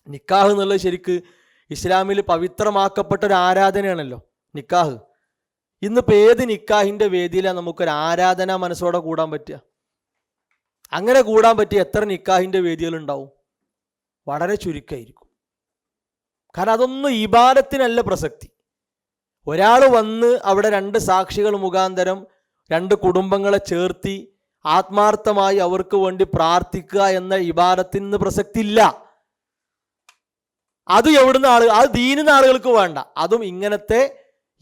നിക്കാഹ് എന്നുള്ളത് ശരിക്ക് ഇസ്ലാമിൽ പവിത്രമാക്കപ്പെട്ട ഒരു ആരാധനയാണല്ലോ നിക്കാഹ്. ഇന്നിപ്പോൾ ഏത് നിക്കാഹിൻ്റെ വേദിയിലാണ് നമുക്കൊരു ആരാധന മനസ്സോടെ കൂടാൻ പറ്റുക? അങ്ങനെ കൂടാൻ പറ്റിയ എത്ര നിക്കാഹിൻ്റെ വേദികളുണ്ടാവും? വളരെ ചുരുക്കമായിരിക്കും. കാരണം അതൊന്നും ഇബാദത്തിനല്ല പ്രസക്തി. ഒരാൾ വന്ന് അവിടെ രണ്ട് സാക്ഷികൾ മുഖാന്തരം രണ്ട് കുടുംബങ്ങളെ ചേർത്തി ആത്മാർത്ഥമായി അവർക്ക് വേണ്ടി പ്രാർത്ഥിക്കുക എന്ന ഇബാദത്തിന് ഇന്ന് പ്രസക്തി ഇല്ല. അത് എവിടുന്ന ആളുകൾ, അത് ദീനുന്ന ആളുകൾക്ക് വേണ്ട. അതും ഇങ്ങനത്തെ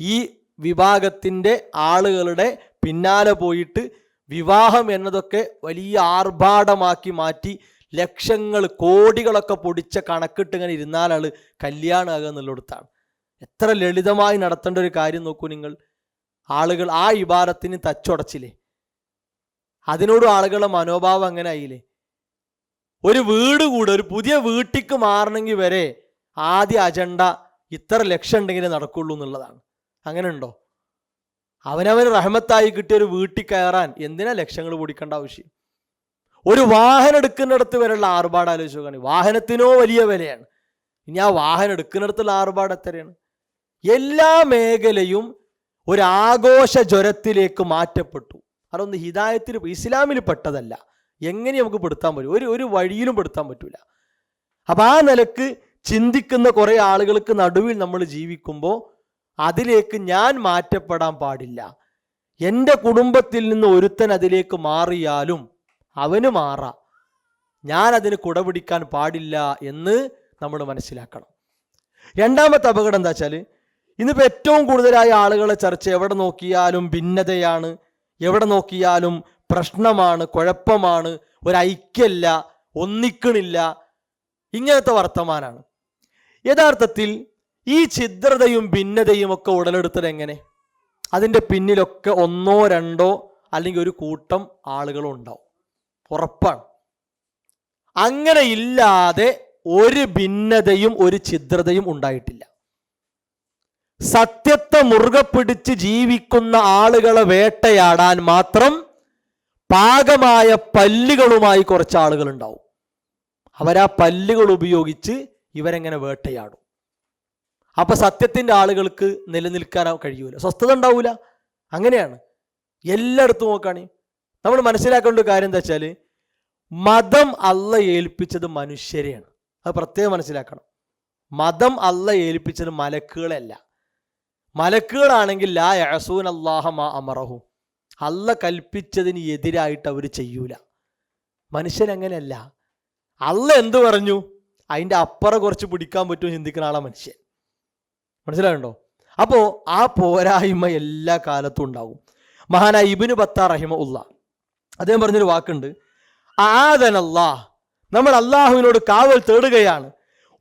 ഈ വിഭാഗത്തിൻ്റെ ആളുകളുടെ പിന്നാലെ പോയിട്ട് വിവാഹം എന്നതൊക്കെ വലിയ ആർഭാടമാക്കി മാറ്റി ലക്ഷങ്ങൾ കോടികളൊക്കെ പൊടിച്ച കണക്കിട്ട് ഇങ്ങനെ ഇരുന്നാലാൾ കല്യാണമാകുക എന്നുള്ളിടത്താണ്. എത്ര ലളിതമായി നടത്തേണ്ട ഒരു കാര്യം നോക്കൂ നിങ്ങൾ. ആളുകൾ ആ ഇബാദത്തിന് തച്ചുടച്ചില്ലേ, അതിനോട് ആളുകളുടെ മനോഭാവം അങ്ങനെ ആയില്ലേ. ഒരു വീട് കൂടെ, ഒരു പുതിയ വീട്ടിക്ക് മാറണമെങ്കിൽ വരെ ആദ്യ അജണ്ട ഇത്ര ലക്ഷം ഉണ്ടെങ്കിലേ നടക്കുള്ളൂ എന്നുള്ളതാണ്. അങ്ങനെ ഉണ്ടോ? അവനവന് റഹ്മത്തായി കിട്ടിയ ഒരു വീട്ടിൽ കയറാൻ എന്തിനാ ലക്ഷങ്ങൾ പൊടിക്കേണ്ട ആവശ്യം? ഒരു വാഹനം എടുക്കുന്നിടത്ത് വരെയുള്ള ആർഭാട് ആലോചിച്ച് നോക്കുകയാണ്. വാഹനത്തിനോ വലിയ വിലയാണ്, ഇനി ആ വാഹനം എടുക്കുന്നിടത്തുള്ള ആർഭാട് എത്രയാണ്? എല്ലാ മേഖലയും ഒരു ആഘോഷ ജ്വരത്തിലേക്ക് മാറ്റപ്പെട്ടു. അതൊന്നും ഹിദായത്തിൽ ഇസ്ലാമിൽ പെട്ടതല്ല. എങ്ങനെ നമുക്ക് പെടുത്താൻ പറ്റും? ഒരു വഴിയിലും പെടുത്താൻ പറ്റൂല. അപ്പം ആ നിലക്ക് ചിന്തിക്കുന്ന കുറേ ആളുകൾക്ക് നടുവിൽ നമ്മൾ ജീവിക്കുമ്പോൾ അതിലേക്ക് ഞാൻ മാറ്റപ്പെടാൻ പാടില്ല. എൻ്റെ കുടുംബത്തിൽ നിന്ന് ഒരുത്തൻ അതിലേക്ക് മാറിയാലും അവന് മാറാം, ഞാൻ അതിന് കുടപിടിക്കാൻ പാടില്ല എന്ന് നമ്മൾ മനസ്സിലാക്കണം. രണ്ടാമത്തെ അപകടം എന്താ വെച്ചാൽ, ഇന്നിപ്പോൾ ഏറ്റവും കൂടുതലായ ആളുകളെ ചർച്ച എവിടെ നോക്കിയാലും ഭിന്നതയാണ്, എവിടെ നോക്കിയാലും പ്രശ്നമാണ്, കുഴപ്പമാണ്, ഒരു ഐക്യമല്ല, ഒന്നിക്കണില്ല, ഇങ്ങനത്തെ വർത്തമാനാണ്. യഥാർത്ഥത്തിൽ ഈ ഛിദ്രതയും ഭിന്നതയും ഒക്കെ ഉടലെടുത്തത് എങ്ങനെ? അതിൻ്റെ പിന്നിലൊക്കെ ഒന്നോ രണ്ടോ അല്ലെങ്കിൽ ഒരു കൂട്ടം ആളുകളും ഉണ്ടാവും, ഉറപ്പാണ്. അങ്ങനെ ഇല്ലാതെ ഒരു ഭിന്നതയും ഒരു ഛിദ്രതയും ഉണ്ടായിട്ടില്ല. സത്യത്തെ മുറുകെ പിടിച്ച് ജീവിക്കുന്ന ആളുകളെ വേട്ടയാടാൻ മാത്രം പാകമായ പല്ലുകളുമായി കുറച്ച് ആളുകൾ ഉണ്ടാവും. അവരാ പല്ലുകൾ ഉപയോഗിച്ച് ഇവരെങ്ങനെ വേട്ടയാടും. അപ്പൊ സത്യത്തിന്റെ ആളുകൾക്ക് നിലനിൽക്കാൻ കഴിയൂല, സ്വസ്ഥത ഉണ്ടാവൂല. അങ്ങനെയാണ് എല്ലായിടത്തും നോക്കുകയാണെ. നമ്മൾ മനസ്സിലാക്കേണ്ട ഒരു കാര്യം എന്താ വെച്ചാൽ, മതം അള്ളാഹ് ഏൽപ്പിച്ചത് മനുഷ്യരെയാണ്. അത് പ്രത്യേകം മനസ്സിലാക്കണം. മതം അള്ളാഹ് ഏൽപ്പിച്ചത് മലക്കുകളല്ല. മലക്കുകളാണെങ്കിൽ ലാ യഅസൂന അല്ലാഹ മാ അമറഹു, അള്ളാഹ് കൽപ്പിച്ചതിന് എതിരായിട്ട് അവർ ചെയ്യൂല. മനുഷ്യനങ്ങനെയല്ല. അള്ളാഹ് എന്ത് പറഞ്ഞു അതിൻ്റെ അപ്പുറം കുറച്ച് പിടിക്കാൻ പറ്റുമോ ചിന്തിക്കുന്ന ആളാ മനുഷ്യൻ. മനസ്സിലാകണ്ടോ? അപ്പോൾ ആ പോരായ്മ എല്ലാ കാലത്തും ഉണ്ടാകും. മഹാനായ ഇബ്നു ബത്താർ റഹിമഹുല്ലാ അദ്ദേഹം പറഞ്ഞൊരു വാക്കുണ്ട്, ആദനല്ലാഹ്, നമ്മൾ അള്ളാഹുവിനോട് കാവൽ തേടുകയാണ്.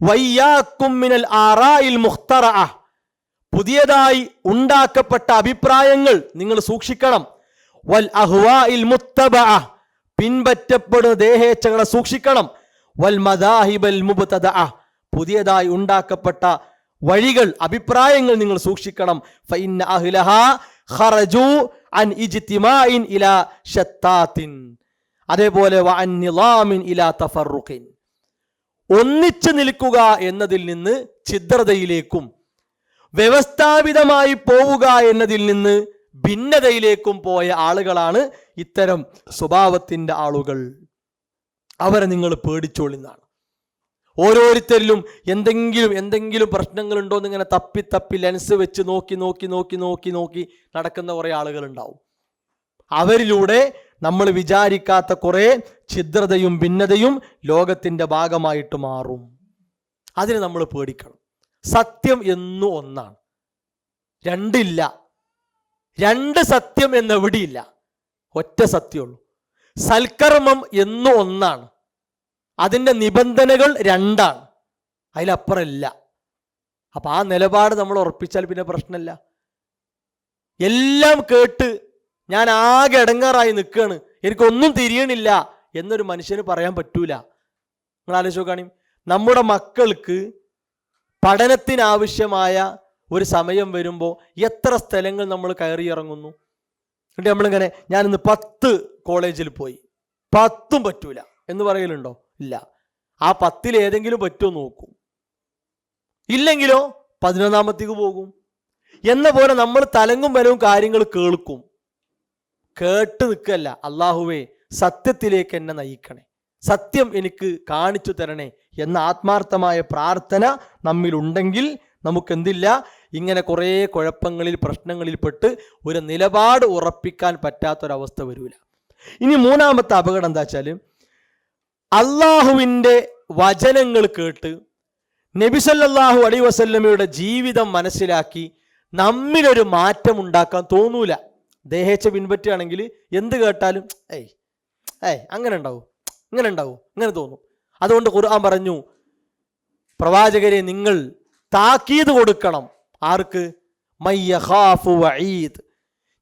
വയ്യാക്കും മിനൽ ആറാഇൽ മുഖ്തറഅ, പുതിയതായി ഉണ്ടാക്കപ്പെട്ട അഭിപ്രായങ്ങൾ നിങ്ങൾ സൂക്ഷിക്കണം. വൽ അഹ്വാഇൽ മുത്തബഅ, പിൻപറ്റപ്പെടുന്ന ദേഹേച്ഛകളെ സൂക്ഷിക്കണം. വൽ മദാഹിബൽ മുബ്തദഅ, പുതിയതായി ഉണ്ടാക്കപ്പെട്ട വഴികൾ അഭിപ്രായങ്ങൾ നിങ്ങൾ സൂക്ഷിക്കണം. ഫഇന്ന അഹ്ലഹാ ഖറജു അൻ ഇജ്തിമാഇൻ ഇലാ ശത്താത്തിൻ, അതേപോലെ വഅൻ നിളാമിൻ ഇലാ തഫറുഖിൻ, ഒന്നിച്ചു നിൽക്കുക എന്നതിൽ നിന്ന് ഛിദ്രതയിലേക്കും വ്യവസ്ഥാപിതമായി പോവുക എന്നതിൽ നിന്ന് ഭിന്നതയിലേക്കും പോയ ആളുകളാണ് ഇത്തരം സ്വഭാവത്തിന്റെ ആളുകൾ. അവരെ നിങ്ങൾ പേടിച്ചോളിന്നാണ്. ഓരോരുത്തരിലും എന്തെങ്കിലും പ്രശ്നങ്ങളുണ്ടോ എന്നിങ്ങനെ തപ്പി ലെൻസ് വെച്ച് നോക്കി നടക്കുന്ന കുറേ ആളുകൾ ഉണ്ടാവും. അവരിലൂടെ നമ്മൾ വിചാരിക്കാത്ത കുറേ ഛിദ്രതയും ഭിന്നതയും ലോകത്തിന്റെ ഭാഗമായിട്ട് മാറും. അതിന് നമ്മൾ പേടിക്കണം. സത്യം എന്നും ഒന്നാണ്, രണ്ടില്ല. രണ്ട് സത്യം എന്നെവിടെയില്ല, ഒറ്റ സത്യമുള്ളൂ. സൽക്കർമ്മം എന്നും ഒന്നാണ്, അതിൻ്റെ നിബന്ധനകൾ രണ്ടാണ്, അതിലപ്പുറമില്ല. അപ്പം ആ നിലപാട് നമ്മൾ ഉറപ്പിച്ചാൽ പിന്നെ പ്രശ്നമില്ല. എല്ലാം കേട്ട് ഞാൻ ആകെ ഇടങ്ങാറായി നിൽക്കുകയാണ്, എനിക്കൊന്നും തിരിയണില്ല എന്നൊരു മനുഷ്യന് പറയാൻ പറ്റൂല. നിങ്ങൾ ആലോചിച്ച് നോക്കുകയാണെങ്കിൽ നമ്മുടെ മക്കൾക്ക് പഠനത്തിനാവശ്യമായ ഒരു സമയം വരുമ്പോൾ എത്ര സ്ഥലങ്ങൾ നമ്മൾ കയറി ഇറങ്ങുന്നു. എന്നിട്ട് നമ്മളിങ്ങനെ ഞാനിന്ന് 10 കോളേജിൽ പോയി, 10ഉം പറ്റൂല എന്ന് പറയലുണ്ടോ? ഇല്ല. ആ 10ൽ ഏതെങ്കിലും പറ്റുമോ നോക്കും, ഇല്ലെങ്കിലോ 11ാമത്തേക്ക് പോകും. എന്ന പോലെ നമ്മൾ തലങ്ങും വരവും കാര്യങ്ങൾ കേൾക്കും. കേട്ട് നിൽക്കല്ല, അള്ളാഹുവേ സത്യത്തിലേക്ക് എന്നെ നയിക്കണേ, സത്യം എനിക്ക് കാണിച്ചു തരണേ എന്ന ആത്മാർത്ഥമായ പ്രാർത്ഥന നമ്മിലുണ്ടെങ്കിൽ നമുക്കെന്തില്ല, ഇങ്ങനെ കുറേ കുഴപ്പങ്ങളിൽ പ്രശ്നങ്ങളിൽപ്പെട്ട് ഒരു നിലപാട് ഉറപ്പിക്കാൻ പറ്റാത്തൊരവസ്ഥ വരില്ല. ഇനി മൂന്നാമത്തെ അപകടം എന്താ വെച്ചാൽ, അള്ളാഹുവിൻ്റെ വചനങ്ങൾ കേട്ട് നബി സല്ലല്ലാഹു അലൈഹി വസല്ലമയുടെ ജീവിതം മനസ്സിലാക്കി നമ്മിലൊരു മാറ്റം ഉണ്ടാക്കാൻ തോന്നൂല. ദേഹേച്ഛ പിൻപറ്റുകയാണെങ്കിൽ എന്ത് കേട്ടാലും അങ്ങനെ ഉണ്ടാവും, ഇങ്ങനെ തോന്നും. അതുകൊണ്ട് ഖുർആൻ പറഞ്ഞു, പ്രവാചകരെ നിങ്ങൾ താക്കീത് കൊടുക്കണം. ആർക്ക്? മയ്യഖാഫു വഈദ്,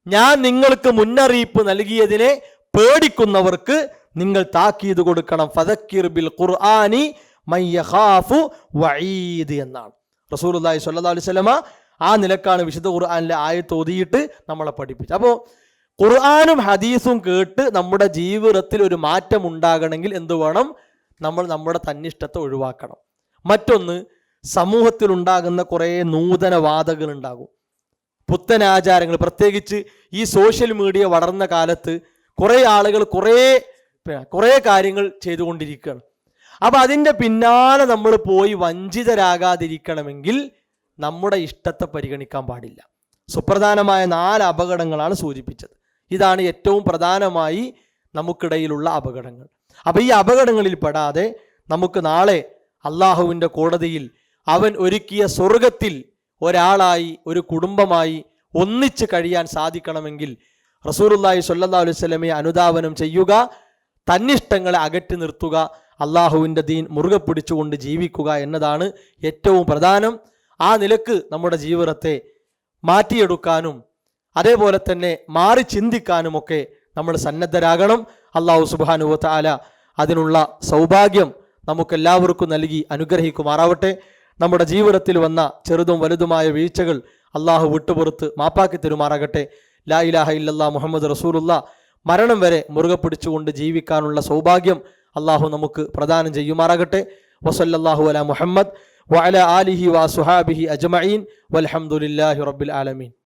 ഞാൻ നിങ്ങൾക്ക് മുന്നറിയിപ്പ് നൽകിയതിനെ പേടിക്കുന്നവർക്ക് നിങ്ങൾ താക്കീത് കൊടുക്കണം. ഫദക്കിർ ബിൽ ഖുർആനി മയ്യഖാഫു വഈദ് എന്നാണ് റസൂലുള്ളാഹി സ്വല്ലല്ലാഹു അലൈഹി വസല്ലമ ആ നിലക്കാണ് വിശുദ്ധ ഖുർആനിലെ ആയത്ത് ഓതിയിട്ട് നമ്മളെ പഠിപ്പിച്ചത്. അപ്പോൾ ഖുർആനും ഹദീസും കേട്ട് നമ്മുടെ ജീവിതത്തിൽ ഒരു മാറ്റം ഉണ്ടാകണമെങ്കിൽ എന്ത് വേണം? നമ്മൾ നമ്മുടെ തന്നിഷ്ടത്തെ ഒഴിവാക്കണം. മറ്റൊന്ന്, സമൂഹത്തിൽ ഉണ്ടാകുന്ന കുറേ നൂതനവാദങ്ങൾ ഉണ്ടാകും, പുത്തനാചാരങ്ങൾ. പ്രത്യേകിച്ച് ഈ സോഷ്യൽ മീഡിയ വളർന്ന കാലത്ത് കുറേ ആളുകൾ കുറേ കാര്യങ്ങൾ ചെയ്തുകൊണ്ടിരിക്കുകയാണ്. അപ്പം അതിൻ്റെ പിന്നാലെ നമ്മൾ പോയി വഞ്ചിതരാകാതിരിക്കണമെങ്കിൽ നമ്മുടെ ഇഷ്ടത്തെ പരിഗണിക്കാൻ പാടില്ല. സുപ്രധാനമായ 4 അപകടങ്ങളാണ് സൂചിപ്പിച്ചത്. ഇതാണ് ഏറ്റവും പ്രധാനമായി നമുക്കിടയിലുള്ള അപകടങ്ങൾ. അപ്പം ഈ അപകടങ്ങളിൽ പെടാതെ നമുക്ക് നാളെ അള്ളാഹുവിൻ്റെ കോടതിയിൽ അവൻ ഒരുക്കിയ സ്വർഗത്തിൽ ഒരാളായി, ഒരു കുടുംബമായി ഒന്നിച്ച് കഴിയാൻ സാധിക്കണമെങ്കിൽ റസൂലുള്ളാഹി സ്വല്ലല്ലാഹു അലൈഹി വസല്ലമയെ അനുധാവനം ചെയ്യുക, തന്നിഷ്ടങ്ങളെ അകറ്റി നിർത്തുക, അള്ളാഹുവിൻ്റെ ദീൻ മുറുകെ പിടിച്ചുകൊണ്ട് ജീവിക്കുക എന്നതാണ് ഏറ്റവും പ്രധാനം. ആ നിലക്ക് നമ്മുടെ ജീവിതത്തെ മാറ്റിയെടുക്കാനും അതേപോലെ തന്നെ മാറി ചിന്തിക്കാനുമൊക്കെ നമ്മൾ സന്നദ്ധരാകണം. അള്ളാഹു സുബ്ഹാനഹു വ തആല അതിനുള്ള സൗഭാഗ്യം നമുക്കെല്ലാവർക്കും നൽകി അനുഗ്രഹിക്കുമാറാവട്ടെ. നമ്മുടെ ജീവിതത്തിൽ വന്ന ചെറുതും വലുതുമായ വീഴ്ചകൾ അള്ളാഹു വിട്ടുപുറത്ത് മാപ്പാക്കി തരുമാറാകട്ടെ. ലാ ഇലാഹ ഇല്ലല്ലാ മുഹമ്മദ് റസൂലുള്ള മരണം വരെ മുറുകെ പിടിച്ചുകൊണ്ട് ജീവിക്കാനുള്ള സൗഭാഗ്യം അള്ളാഹു നമുക്ക് പ്രദാനം ചെയ്യുമാറാകട്ടെ. വസല്ലല്ലാഹു അലാ മുഹമ്മദ് വഅലാ ആലിഹി വഅസ്ഹാബിഹി അജ്മഈൻ വൽഹംദുലില്ലാഹി റബ്ബിൽ ആലമീൻ.